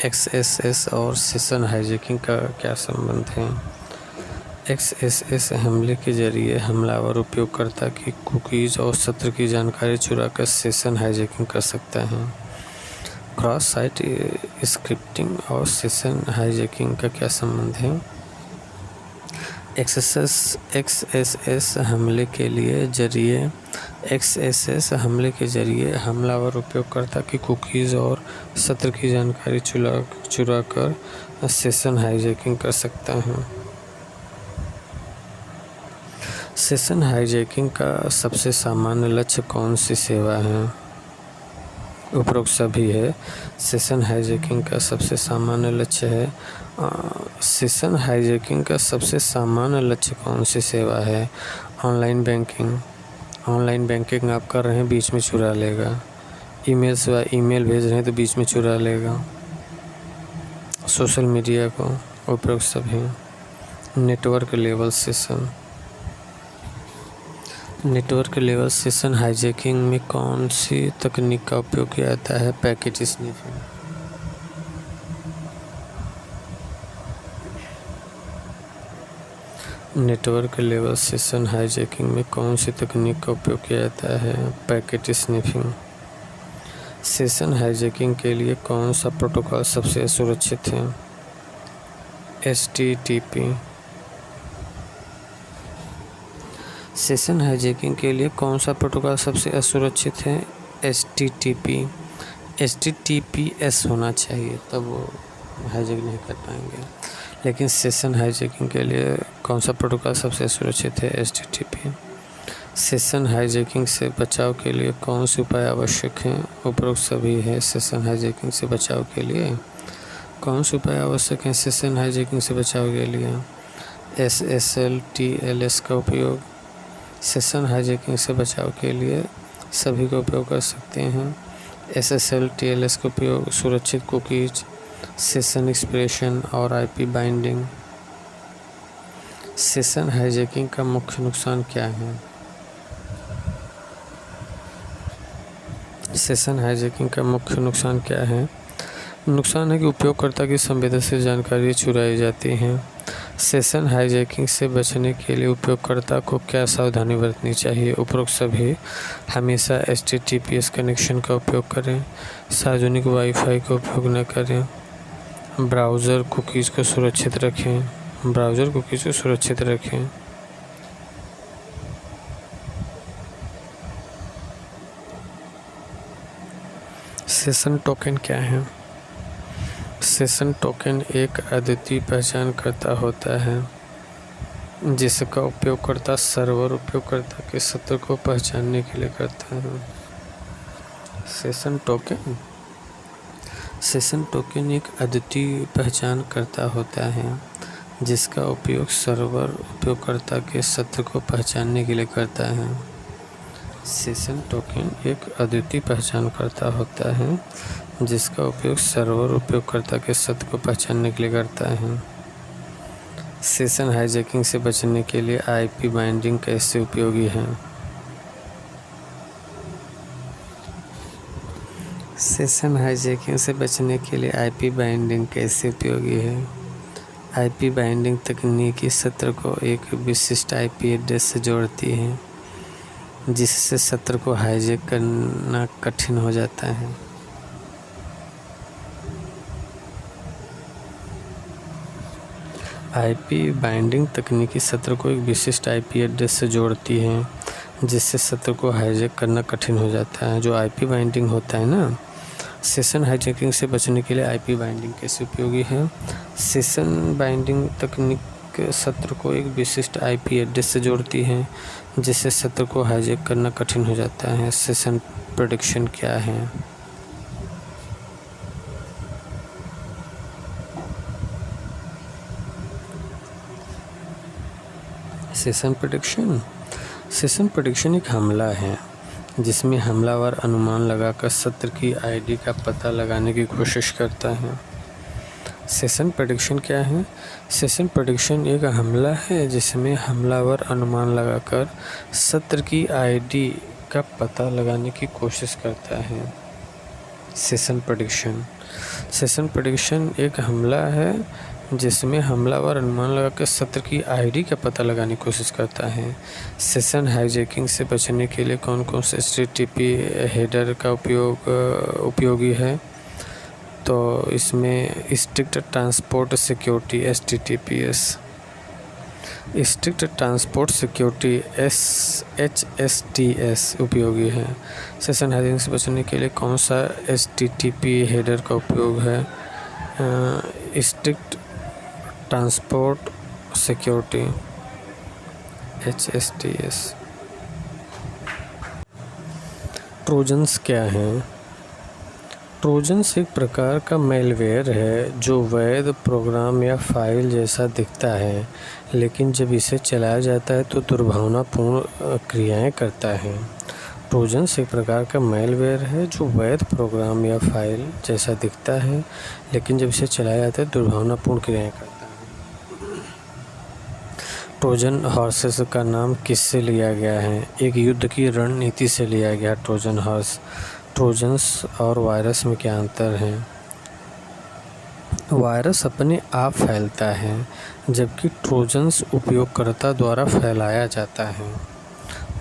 XSS और सेशन हाईजैकिंग का क्या संबंध है? XSS हमले के जरिए हमलावर उपयोगकर्ता की कुकीज़ और सत्र की जानकारी चुराकर सेशन हाईजैकिंग कर सकता है। क्रॉस साइट स्क्रिप्टिंग और सेशन हाईजैकिंग का क्या संबंध है? XSS हमले के जरिए हमलावर उपयोगकर्ता की कुकीज़ और सत्र की जानकारी चुराकर सेशन हाईजैकिंग कर सकता है। सेशन हाईजैकिंग का सबसे सामान्य लक्ष्य कौन सी सेवा है? उपरोक्त सभी है। सेशन हाईजैकिंग का सबसे सामान्य लक्ष्य है। सेशन हाईजैकिंग का सबसे सामान्य लक्ष्य कौन सी सेवा है? ऑनलाइन बैंकिंग आप कर रहे हैं, बीच में चुरा लेगा। ईमेल भेज रहे हैं तो बीच में चुरा लेगा। सोशल मीडिया को, उपरोक्त सभी। नेटवर्क लेवल सेशन हाईजैकिंग में कौन सी तकनीक का उपयोग किया जाता है? Packet sniffing. Network level session hijacking में कौन सी तकनीक का उपयोग किया जाता है? Packet sniffing. सेशन हाईजैकिंग के लिए कौन सा प्रोटोकॉल सबसे सुरक्षित है? HTTP। सेशन हाईजैकिंग के लिए कौन सा प्रोटोकॉल सबसे असुरक्षित है? HTTPS होना चाहिए, तब वो हाईजैक नहीं कर पाएंगे। लेकिन सेशन हाईजैकिंग के लिए कौन सा प्रोटोकॉल सबसे सुरक्षित है? HTTP। सेशन हाईजैकिंग से बचाव के लिए कौन से उपाय आवश्यक हैं? उपरोक्त सभी है। सेशन हाईजैकिंग से बचाव के लिए कौन से उपाय आवश्यक हैं? सेशन हाईजैकिंग से बचाव के लिए SSL TLS का उपयोग। सेशन हाईजैकिंग से बचाव के लिए सभी का उपयोग कर सकते हैं। SSL TLS का उपयोग सुरक्षित कुकीज, सेशन एक्सप्रेशन और IP बाइंडिंग। सेशन हाईजैकिंग का मुख्य नुकसान क्या है? सेशन हाईजैकिंग का मुख्य नुकसान क्या है? नुकसान है कि उपयोगकर्ता की संवेदनशील जानकारी चुराई जाती है। सेशन हाईजैकिंग से बचने के लिए उपयोगकर्ता को क्या सावधानी बरतनी चाहिए? उपरोक्त सभी। हमेशा HTTPS कनेक्शन का उपयोग करें। सार्वजनिक वाईफाई का उपयोग न करें। ब्राउज़र कुकीज़ को सुरक्षित रखें। सेशन टोकन क्या है? सेशन टोकन एक अद्वितीय पहचानकर्ता होता है जिसका उपयोगकर्ता सर्वर उपयोगकर्ता के सत्र को पहचानने के लिए करता है। सेशन टोकन एक अद्वितीय पहचानकर्ता होता है जिसका उपयोग सर्वर उपयोगकर्ता के सत्र को पहचानने के लिए करता है। सेशन टोकन एक अद्वितीय पहचानकर्ता होता है जिसका उपयोग सर्वर उपयोगकर्ता के सत्र को पहचानने के लिए करता है। सेशन हाईजैकिंग से बचने के लिए IP बाइंडिंग कैसे उपयोगी है? सेशन हाईजैकिंग से बचने के लिए IP बाइंडिंग कैसे उपयोगी है? IP बाइंडिंग तकनीकी सत्र को एक विशिष्ट IP एड्रेस से जोड़ती है जिससे सत्र को हाईजैक करना कठिन हो जाता है। IP बाइंडिंग तकनीकी सत्र को एक विशिष्ट IP एड्रेस से जोड़ती है जिससे सत्र को हाईजैक करना कठिन हो जाता है। जो IP बाइंडिंग होता है ना, सेशन हाईजैकिंग से बचने के लिए IP बाइंडिंग कैसे उपयोगी है? सेशन बाइंडिंग तकनीक सत्र को एक विशिष्ट IP एड्रेस से जोड़ती है जिससे सत्र को हाईजैक करना कठिन हो जाता है। सेशन प्रेडिक्शन क्या है? सेशन प्रेडिक्शन एक हमला है जिसमें हमलावर अनुमान लगाकर सत्र की ID का पता लगाने की कोशिश करता है। सेशन प्रेडिक्शन क्या है? सेशन प्रेडिक्शन एक हमला है जिसमें हमलावर अनुमान लगाकर सत्र की ID का पता लगाने की कोशिश करता है। Session prediction. सेशन प्रेडिक्शन एक हमला है जिसमें हमलावर अनुमान लगाकर सत्र की आईडी का पता लगाने की कोशिश करता है। सेशन हाईजैकिंग से बचने के लिए कौन कौन से HTTP हेडर का उपयोगी है? तो इसमें strict transport security HTTPS, strict transport security HSTS उपयोगी है। सेशन हाईजैकिंग से बचने के लिए कौन सा HTTP हेडर का उपयोग है? Strict transport security HSTS। Trojans क्या हैं? ट्रोजन्स एक प्रकार का मैलवेयर है जो वैध प्रोग्राम या फाइल जैसा दिखता है, लेकिन जब इसे चलाया जाता है तो दुर्भावनापूर्ण क्रियाएं करता है। ट्रोजन्स एक प्रकार का मैलवेयर है जो वैध प्रोग्राम या फाइल जैसा दिखता है, लेकिन जब इसे चलाया जाता है दुर्भावनापूर्ण क्रियाएं करता है। ट्रोजन हॉर्सेस का नाम किससे लिया गया है? एक युद्ध की रणनीति से लिया गया ट्रोजन हॉर्स। ट्रोजन्स और वायरस में क्या अंतर है? वायरस अपने आप फैलता है, जबकि ट्रोजन्स उपयोगकर्ता द्वारा फैलाया जाता है।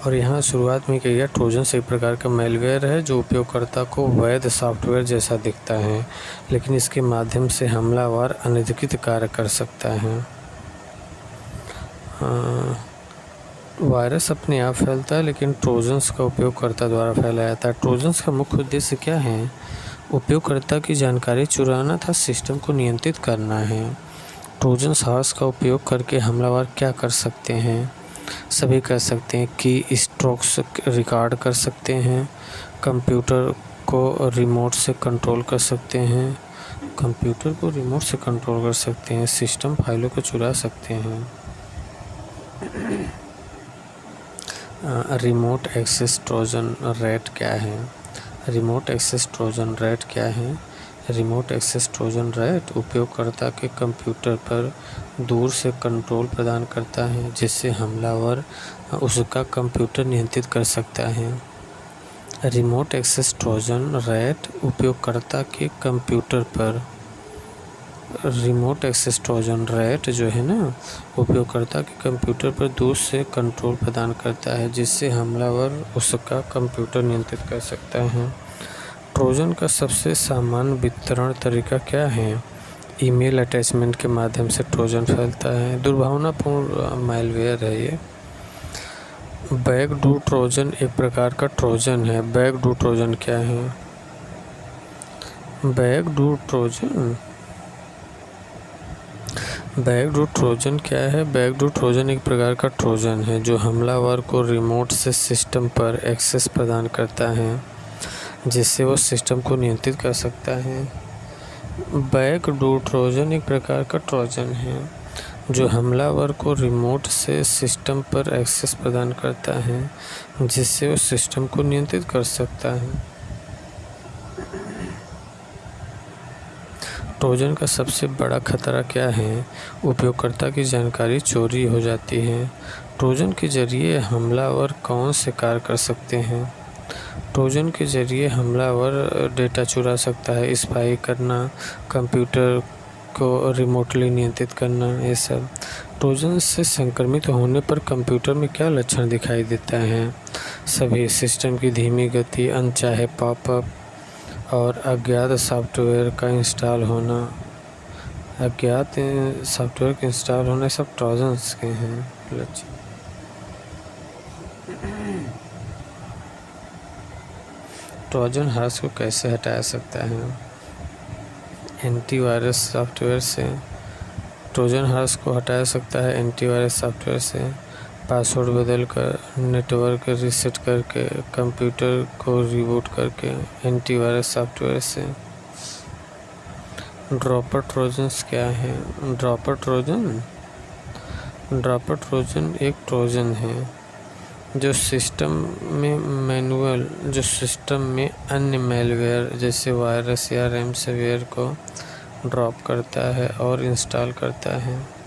और यहाँ शुरुआत में कहा गया ट्रोजन्स एक प्रकार का मैलवेयर है जो उपयोगकर्ता को वैध सॉफ्टवेयर जैसा दिखता है, लेकिन इसके माध्यम से हमलावर अनधिकृत कार्य कर सकता है। वायरस अपने आप फैलता है, लेकिन ट्रोजन्स का उपयोगकर्ता द्वारा फैलाया जाता है। ट्रोजन्स का मुख्य उद्देश्य क्या है? उपयोगकर्ता की जानकारी चुराना तथा सिस्टम को नियंत्रित करना है। ट्रोजन्स हॉर्स का उपयोग करके हमलावर क्या कर सकते हैं? सभी कर सकते हैं कि स्ट्रोक्स रिकॉर्ड कर सकते हैं, कंप्यूटर को रिमोट से कंट्रोल कर सकते हैं, सिस्टम फाइलों को चुरा सकते हैं। रिमोट एक्सेस ट्रोजन रेट क्या है? रिमोट एक्सेस ट्रोजन रेट क्या है? रिमोट एक्सेस ट्रोजन रेट उपयोगकर्ता के कंप्यूटर पर दूर से कंट्रोल प्रदान करता है, जिससे हमलावर उसका कंप्यूटर नियंत्रित कर सकता है। रिमोट एक्सेस ट्रोजन रेट उपयोगकर्ता के कंप्यूटर पर रिमोट एक्सेस ट्रोजन रेट जो है ना, उपयोगकर्ता के कंप्यूटर पर दूर से कंट्रोल प्रदान करता है, जिससे हमलावर उसका कंप्यूटर नियंत्रित कर सकता है। ट्रोजन का सबसे सामान्य वितरण तरीका क्या है? ईमेल अटैचमेंट के माध्यम से ट्रोजन फैलता है। दुर्भावनापूर्ण मैलवेयर है ये। बैकडोर ट्रोजन एक प्रकार का ट्रोजन है। बैकडोर ट्रोजन क्या है? बैकडोर ट्रोजन क्या है? बैकडोर ट्रोजन एक प्रकार का ट्रोजन है जो हमलावर को रिमोट से सिस्टम पर एक्सेस प्रदान करता है, जिससे वो सिस्टम को नियंत्रित कर सकता है। बैकडोर ट्रोजन एक प्रकार का ट्रोजन है जो हमलावर को रिमोट से सिस्टम पर एक्सेस प्रदान करता है, जिससे वो सिस्टम को नियंत्रित कर सकता है। ट्रोजन का सबसे बड़ा खतरा क्या है? उपयोगकर्ता की जानकारी चोरी हो जाती है। ट्रोजन के जरिए हमलावर कौन से कार्य कर सकते हैं? ट्रोजन के जरिए हमलावर डेटा चुरा सकता है, स्पाई करना, कंप्यूटर को रिमोटली नियंत्रित करना, ये सब। ट्रोजन से संक्रमित होने पर कंप्यूटर में क्या लक्षण दिखाई देते हैं? सभी सिस्टम की धीमी गति, अनचाहे पॉपअप और अज्ञात सॉफ्टवेयर का इंस्टॉल होना। सब ट्रोजन्स के हैं लक्षण। ट्रोजन हॉर्स को कैसे हटाया सकता है? एंटीवायरस सॉफ्टवेयर से। ट्रोजन हॉर्स को हटाया सकता है एंटीवायरस सॉफ्टवेयर से। पासवर्ड बदलकर, नेटवर्क रीसेट करके, कंप्यूटर को रिबूट करके, एंटीवायरस सॉफ्टवेयर से। ड्रॉपर ट्रोजन्स क्या है? ड्रॉपर ट्रोजन एक ट्रोजन है जो सिस्टम में अन्य मैलवेयर जैसे वायरस या रैंसमवेयर को ड्रॉप करता है और इंस्टॉल करता है।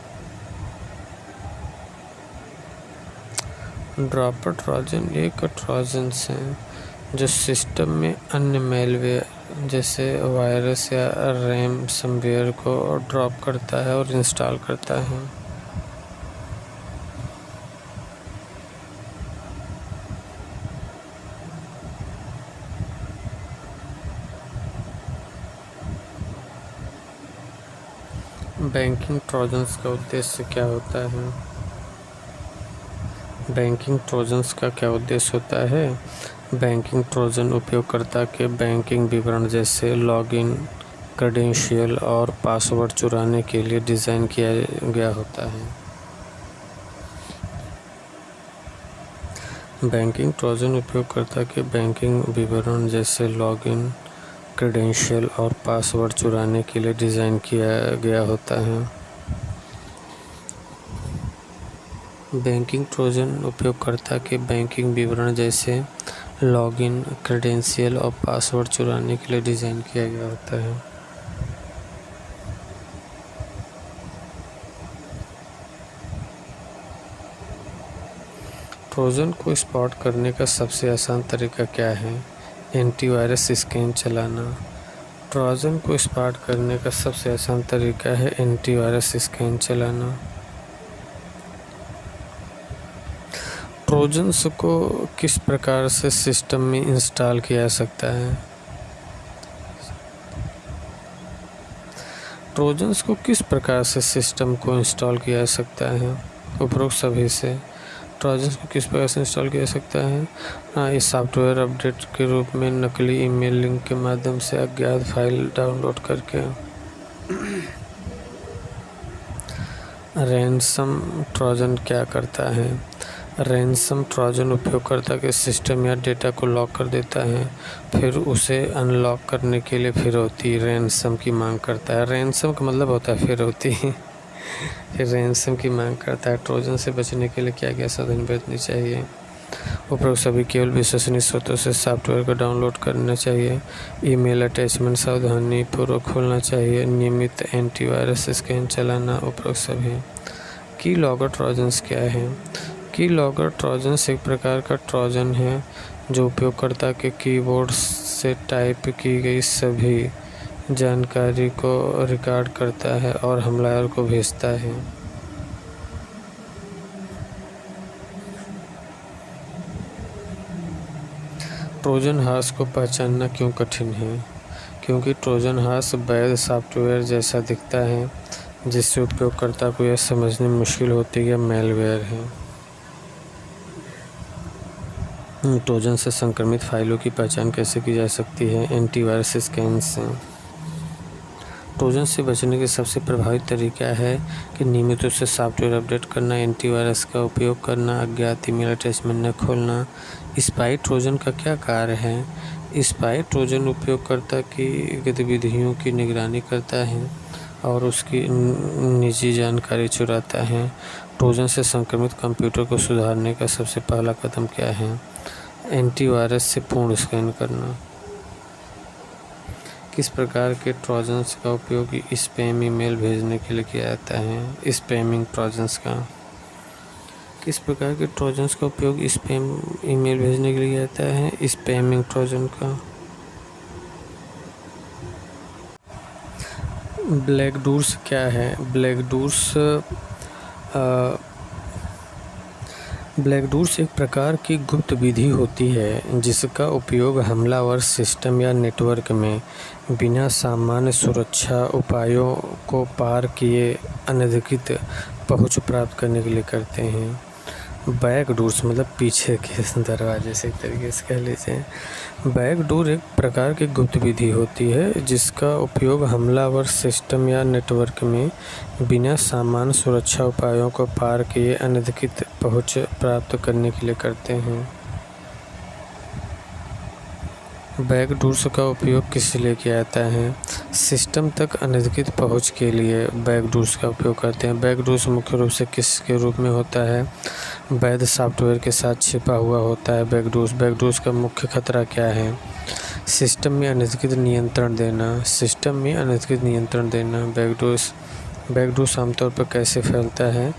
ड्रॉपर ट्रोजन एक ट्रोजन है जो सिस्टम में अन्य मैलवेयर जैसे वायरस या रैनसमवेयर को ड्रॉप करता है और इंस्टॉल करता है। बैंकिंग ट्रोजन्स का उद्देश्य क्या होता है? बैंकिंग ट्रोजन्स का क्या उद्देश्य होता है? बैंकिंग ट्रोजन उपयोगकर्ता के बैंकिंग विवरण जैसे लॉगिन, क्रेडेंशियल और पासवर्ड चुराने के लिए डिज़ाइन किया गया होता है। बैंकिंग ट्रोजन उपयोगकर्ता के बैंकिंग विवरण जैसे लॉगिन, क्रेडेंशियल और पासवर्ड चुराने के लिए डिज़ाइन किया गया होता है। बैंकिंग ट्रोजन उपयोगकर्ता के बैंकिंग विवरण जैसे लॉगिन, क्रेडेंशियल और पासवर्ड चुराने के लिए डिज़ाइन किया गया होता है। ट्रोजन को स्पॉट करने का सबसे आसान तरीका क्या है? एंटीवायरस स्कैन चलाना। ट्रोजन को स्पॉट करने का सबसे आसान तरीका है एंटीवायरस स्कैन चलाना। ट्रोजन्स को किस प्रकार से सिस्टम में इंस्टॉल किया जा सकता है? ट्रोजन्स को किस प्रकार से सिस्टम को इंस्टॉल किया जा सकता है? उपरोक्त सभी से ट्रोजन्स को किस प्रकार से इंस्टॉल किया जा सकता है? इस सॉफ्टवेयर अपडेट के रूप में नकली ईमेल लिंक के माध्यम से अज्ञात फाइल डाउनलोड करके। रैनसम ट्रोजन क्या करता है? रैनसम ट्रोजन उपयोगकर्ता के सिस्टम या डेटा को लॉक कर देता है, फिर उसे अनलॉक करने के लिए फिरौती रैनसम की मांग करता है। रैनसम का मतलब होता है फिरौती। फिर रैनसम की मांग करता है। ट्रोजन से बचने के लिए क्या क्या सावधानी बरतनी चाहिए? उपरोक्त सभी केवल विश्वसनीय स्रोतों से सॉफ्टवेयर को डाउनलोड करना चाहिए। ईमेल अटैचमेंट सावधानी पूर्वक खोलना चाहिए। नियमित एंटीवायरस स्कैन चलाना। उपरोक्त सभी। की लॉगर ट्रोजन्स क्या है? की लॉगर ट्रोजन्स एक प्रकार का ट्रोजन है जो उपयोगकर्ता के कीबोर्ड से टाइप की गई सभी जानकारी को रिकॉर्ड करता है और हमलावर को भेजता है। ट्रोजन हॉर्स को पहचानना क्यों कठिन है? क्योंकि ट्रोजन हॉर्स वैध सॉफ्टवेयर जैसा दिखता है, जिससे उपयोगकर्ता को यह समझने में मुश्किल होती है कि यह मैलवेयर है। ट्रोजन से संक्रमित फाइलों की पहचान कैसे की जा सकती है? एंटीवायरस स्कैन से। ट्रोजन से बचने के सबसे प्रभावी तरीका है कि नियमित रूप से सॉफ्टवेयर अपडेट करना, एंटीवायरस का उपयोग करना, अज्ञात ईमेल अटैचमेंट न खोलना। स्पाई ट्रोजन का क्या कार्य है? स्पाई ट्रोजन उपयोगकर्ता की गतिविधियों की निगरानी करता है और उसकी निजी जानकारी चुराता है। ट्रोजन से संक्रमित कंप्यूटर को सुधारने का सबसे पहला कदम क्या है? एंटीवायरस से पूर्ण स्कैन करना। किस प्रकार के ट्रोजन्स का उपयोग स्पैम ईमेल भेजने के लिए किया जाता है? स्पैमिंग ट्रोजन्स का। किस प्रकार के ट्रोजन्स का उपयोग स्पैम ईमेल भेजने के लिए किया जाता है? स्पैमिंग ट्रोजन का। बैकडोर्स क्या है? बैकडोर्स एक प्रकार की गुप्त विधि होती है जिसका उपयोग हमलावर सिस्टम या नेटवर्क में बिना सामान्य सुरक्षा उपायों को पार किए अनधिकृत पहुंच प्राप्त करने के लिए करते हैं। बैकडोर्स मतलब पीछे के दरवाजे से एक तरीके से कह लीजिए। बैकडोर एक प्रकार की गुप्त विधि होती है जिसका उपयोग हमलावर सिस्टम या नेटवर्क में बिना सामान्य सुरक्षा उपायों को पार किए अनधिकृत पहुंच प्राप्त करने के लिए करते हैं। बैकडोर्स का उपयोग किस लिए किया जाता है? सिस्टम तक अनधिकृत पहुंच के लिए बैकडोर्स का उपयोग करते हैं। बैकडोर्स मुख्य रूप से किसके रूप में होता है? वैध सॉफ्टवेयर के साथ छिपा हुआ होता है बैकडोर्स का मुख्य खतरा क्या है? सिस्टम में अनधिकृत नियंत्रण देना। बैकडोर्स आमतौर पर कैसे फैलता है?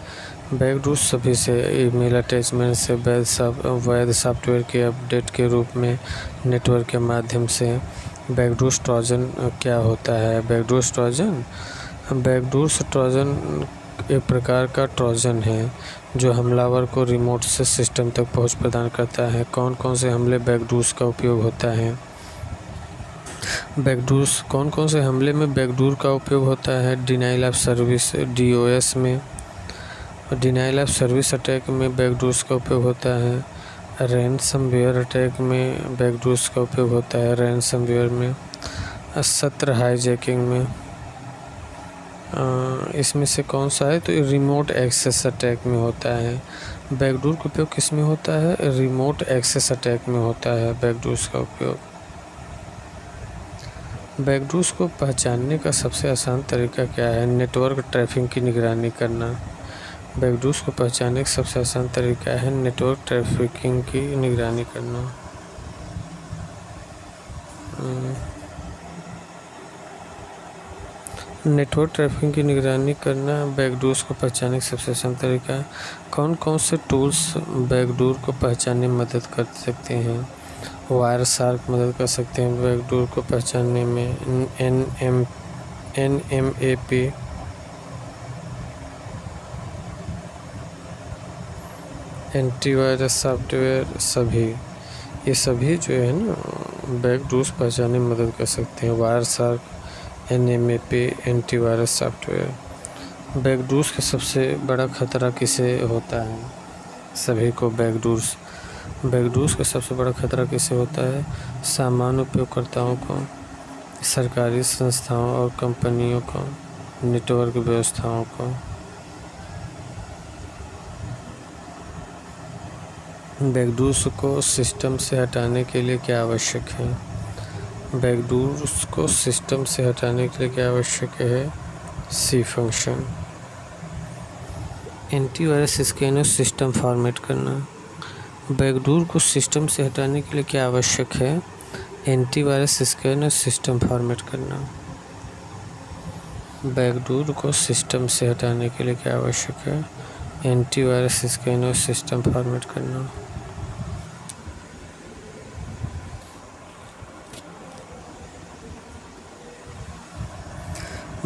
बैकडोर सभी से ईमेल अटैचमेंट से वैध सॉफ्टवेयर के अपडेट के रूप में नेटवर्क के माध्यम से। बैकडोर ट्रोजन क्या होता है? बैकडोर ट्रोजन एक प्रकार का ट्रोजन है जो हमलावर को रिमोट से सिस्टम तक पहुंच प्रदान करता है। कौन कौन से हमले बैकडोर का उपयोग होता है? कौन कौन से हमले में बैकडोर का उपयोग होता है? डिनाइल ऑफ सर्विस DOS में, डिनाइल ऑफ सर्विस अटैक में बैकडोर का उपयोग होता है। रैनसमवेयर अटैक में बैकडोर का उपयोग होता है। रैनसमवेयर में, सत्र हाईजैकिंग में। इसमें से कौन सा है? तो रिमोट एक्सेस अटैक में होता है। बैकडोर का उपयोग किस में होता है? रिमोट एक्सेस अटैक में होता है बैकडोर का उपयोग। बैकडोर को पहचानने का सबसे आसान तरीका क्या है? नेटवर्क ट्रैफिक की निगरानी करना। बैकडोर को पहचानने का सबसे आसान तरीका है नेटवर्क ट्रैफिकिंग की निगरानी करना। नेटवर्क ट्रैफिकिंग की निगरानी करना बैकडोर को पहचानने का सबसे आसान तरीका है। कौन कौन से टूल्स बैकडोर को पहचानने में मदद कर सकते हैं? वायरशार्क मदद कर सकते हैं बैकडोर को पहचानने में। NMAP, एंटीवायरस सॉफ्टवेयर, ये सभी जो है ना बैकडोर पहचानने में मदद कर सकते हैं। Wireshark, NMAP, antivirus software. Backdoor का सबसे बड़ा खतरा किसे होता है? सभी को बैकडोर का सबसे बड़ा खतरा किसे होता है? सामान्य उपयोगकर्ताओं को, सरकारी संस्थाओं और कंपनियों को, नेटवर्क व्यवस्थाओं को। बैकडोर को सिस्टम से हटाने के लिए क्या आवश्यक है? बैकडोर को सिस्टम से हटाने के लिए क्या आवश्यक है? C function. Antivirus scanner system format करना। बैकडोर को सिस्टम से हटाने के लिए क्या आवश्यक है? एंटीवायरस स्कैनर सिस्टम फॉर्मेट करना। बैकडोर को सिस्टम से हटाने के लिए क्या आवश्यक है? एंटीवायरस स्कैनर सिस्टम फॉर्मेट करना।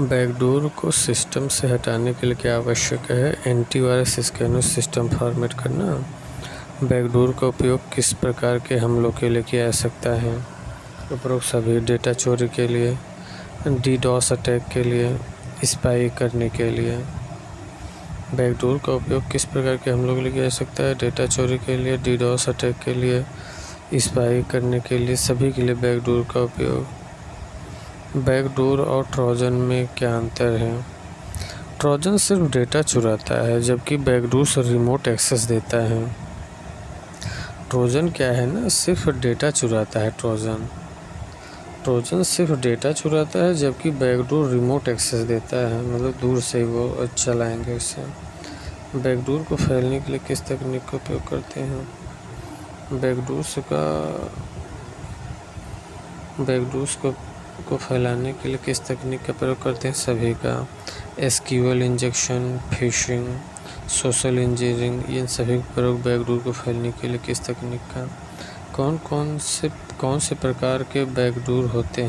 बैकडोर को सिस्टम से हटाने के लिए क्या आवश्यक है? एंटीवायरस स्कैनर सिस्टम फॉर्मेट करना। बैकडोर का उपयोग किस प्रकार के हमलों के लिए किया जा सकता है? उपरोक्त सभी डेटा चोरी के लिए, DDoS अटैक के लिए, स्पाई करने के लिए। बैकडोर का उपयोग किस प्रकार के हमलों के लिए किया जा सकता है? डेटा चोरी के लिए, DDoS अटैक के लिए, स्पाई करने के लिए, सभी के लिए बैकडोर का उपयोग। बैकडोर और ट्रोजन में क्या अंतर है? ट्रोजन सिर्फ डेटा चुराता है जबकि बैकडोर रिमोट एक्सेस देता है। ट्रोजन क्या है ना, सिर्फ डेटा चुराता है। ट्रोजन सिर्फ डेटा चुराता है जबकि बैकडोर रिमोट एक्सेस देता है, मतलब दूर से वो चलाएंगे उसे। बैकडोर को फैलने के लिए किस तकनीक का उपयोग करते हैं? बैकडोर को फैलाने के लिए किस तकनीक का प्रयोग करते हैं? सभी का। SQL injection, phishing, social engineering, इन सभी का प्रयोग बैकडोर को फैलने के लिए किस तकनीक का? कौन से प्रकार के बैकडोर होते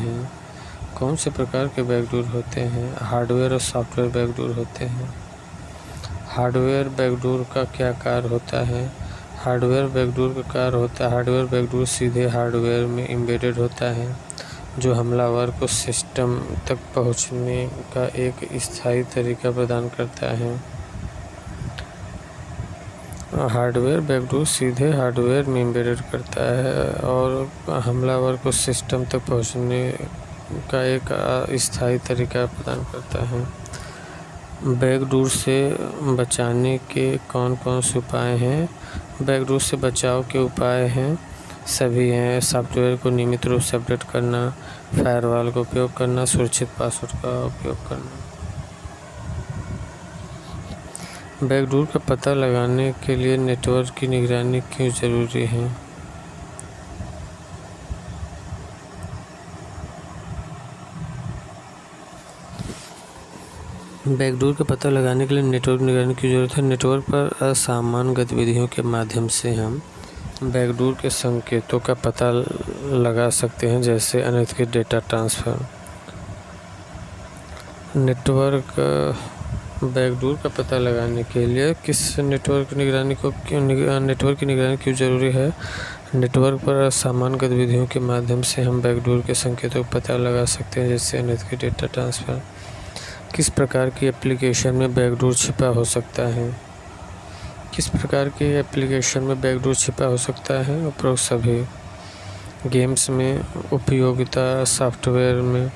हैं? हार्डवेयर और सॉफ्टवेयर बैकडोर होते हैं। हार्डवेयर बैकडोर का क्या कार्य होता है? हार्डवेयर बैकडोर सीधे हार्डवेयर में एम्बेडेड होता है जो हमलावर को सिस्टम तक पहुंचने का एक स्थायी तरीका प्रदान करता है। हार्डवेयर बैकडोर सीधे हार्डवेयर में एम्बेडेड करता है और हमलावर को सिस्टम तक पहुंचने का एक स्थायी तरीका प्रदान करता है। बैकडोर से बचाने के कौन कौन से उपाय हैं? बैकडोर से बचाव के उपाय हैं, सभी हैं। सॉफ्टवेयर को नियमित रूप से अपडेट करना, फायरवॉल का उपयोग करना, सुरक्षित पासवर्ड का उपयोग करना। बैकडोर का पता लगाने के लिए नेटवर्क की निगरानी क्यों जरूरी है? बैकडोर का पता लगाने के लिए नेटवर्क निगरानी की ज़रूरत है। नेटवर्क पर असामान्य गतिविधियों के माध्यम से हम बैकडोर के संकेतों का पता लगा सकते हैं, जैसे अनधिकृत डेटा ट्रांसफ़र। नेटवर्क बैकडोर का पता लगाने के लिए किस नेटवर्क की निगरानी क्यों ज़रूरी है? नेटवर्क पर असामान्य गतिविधियों के माध्यम से हम बैकडोर के संकेतों का पता लगा सकते हैं, जैसे अनधिकृत डेटा ट्रांसफ़र। किस प्रकार की एप्लीकेशन में बैकडोर छिपा हो सकता है? किस प्रकार की एप्लीकेशन में बैकडोर छिपा हो सकता है? उपरोक्त सभी। गेम्स में, उपयोगिता सॉफ्टवेयर में,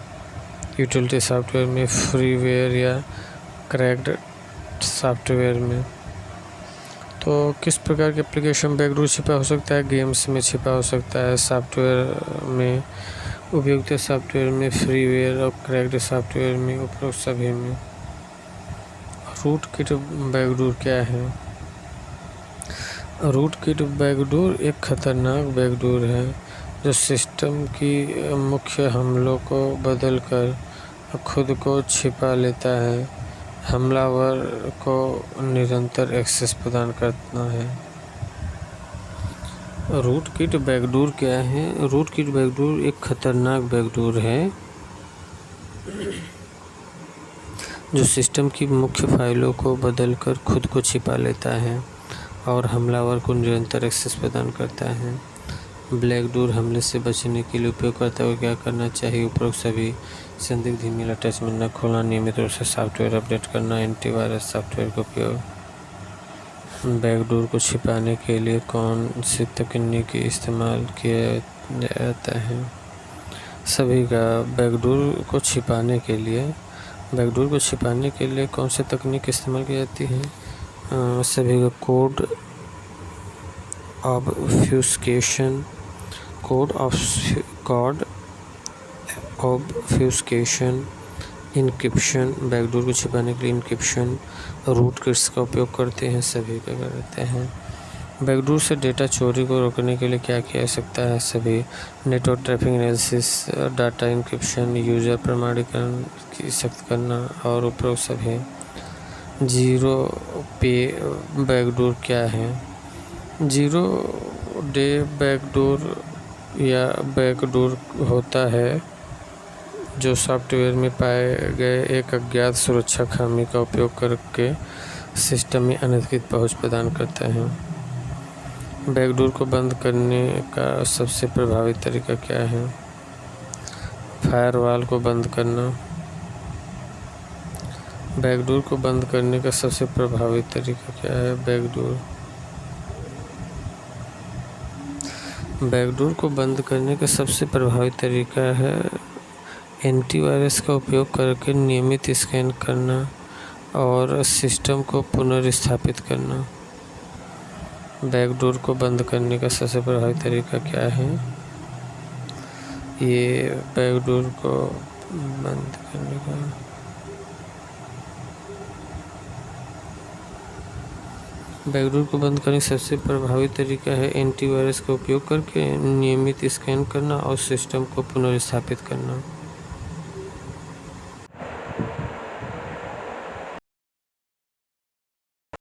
यूटिलिटी सॉफ्टवेयर में, फ्रीवेयर या क्रैक्ड सॉफ्टवेयर में। तो किस प्रकार के एप्लीकेशन बैकडोर छिपा हो सकता है? गेम्स में छिपा हो सकता है, सॉफ्टवेयर में, उपयोगिता सॉफ्टवेयर में, फ्रीवेयर और क्रैक्ड सॉफ्टवेयर में, उपरोक्त सभी में। रूटकिट बैकडोर क्या है? रूटकिट बैकडोर एक खतरनाक बैकडोर है जो सिस्टम की मुख्य हमलों को बदलकर खुद को छिपा लेता है। हमलावर को निरंतर एक्सेस प्रदान करना है। रूटकिट बैकडोर क्या है? रूटकिट बैकडोर एक खतरनाक बैकडोर है जो सिस्टम की मुख्य फाइलों को बदलकर खुद को छिपा लेता है और हमलावर को निरंतर एक्सेस प्रदान करता है। बैकडोर हमले से बचने के लिए उपयोगकर्ता को क्या करना चाहिए? उपरोक्त सभी। संदिग्ध ईमेल अटैचमेंट न खोलना, नियमित रूप से सॉफ्टवेयर अपडेट करना, एंटीवायरस सॉफ्टवेयर का उपयोग। बैकडोर को छिपाने के लिए कौन सी तकनीक इस्तेमाल किया जाता है? सभी का। बैकडोर को छिपाने के लिए कौन सी तकनीक इस्तेमाल की जाती है? सभी का। Code ऑब्फ्यूस्केशन, encryption. बैकडोर को छिपाने के लिए इनक्रिप्शन, रूटकिट्स का उपयोग करते हैं, सभी का करते हैं। बैकडोर से डेटा चोरी को रोकने के लिए क्या किया जा सकता है? सभी। Network traffic analysis, data encryption, user प्रमाणीकरण की सख्त करना और उपरोक्त सभी। ज़ीरो पे बैकडोर क्या है? ज़ीरो डे बैकडोर या बैकडोर होता है जो सॉफ्टवेयर में पाए गए एक अज्ञात सुरक्षा खामी का उपयोग करके सिस्टम में अनधिकृत पहुंच प्रदान करता है। बैकडोर को बंद करने का सबसे प्रभावी तरीका क्या है? फायरवॉल को बंद करना। बैकडोर को बंद करने का सबसे प्रभावी तरीका क्या है? बैकडोर को बंद करने का सबसे प्रभावी तरीका है एंटीवायरस का उपयोग करके नियमित स्कैन करना और सिस्टम को पुनर्स्थापित करना। बैकडोर को बंद करने का सबसे प्रभावी तरीका क्या है? ये बैकडोर को बंद करने का सबसे प्रभावी तरीका है एंटीवायरस का उपयोग करके नियमित स्कैन करना और सिस्टम को पुनर्स्थापित करना।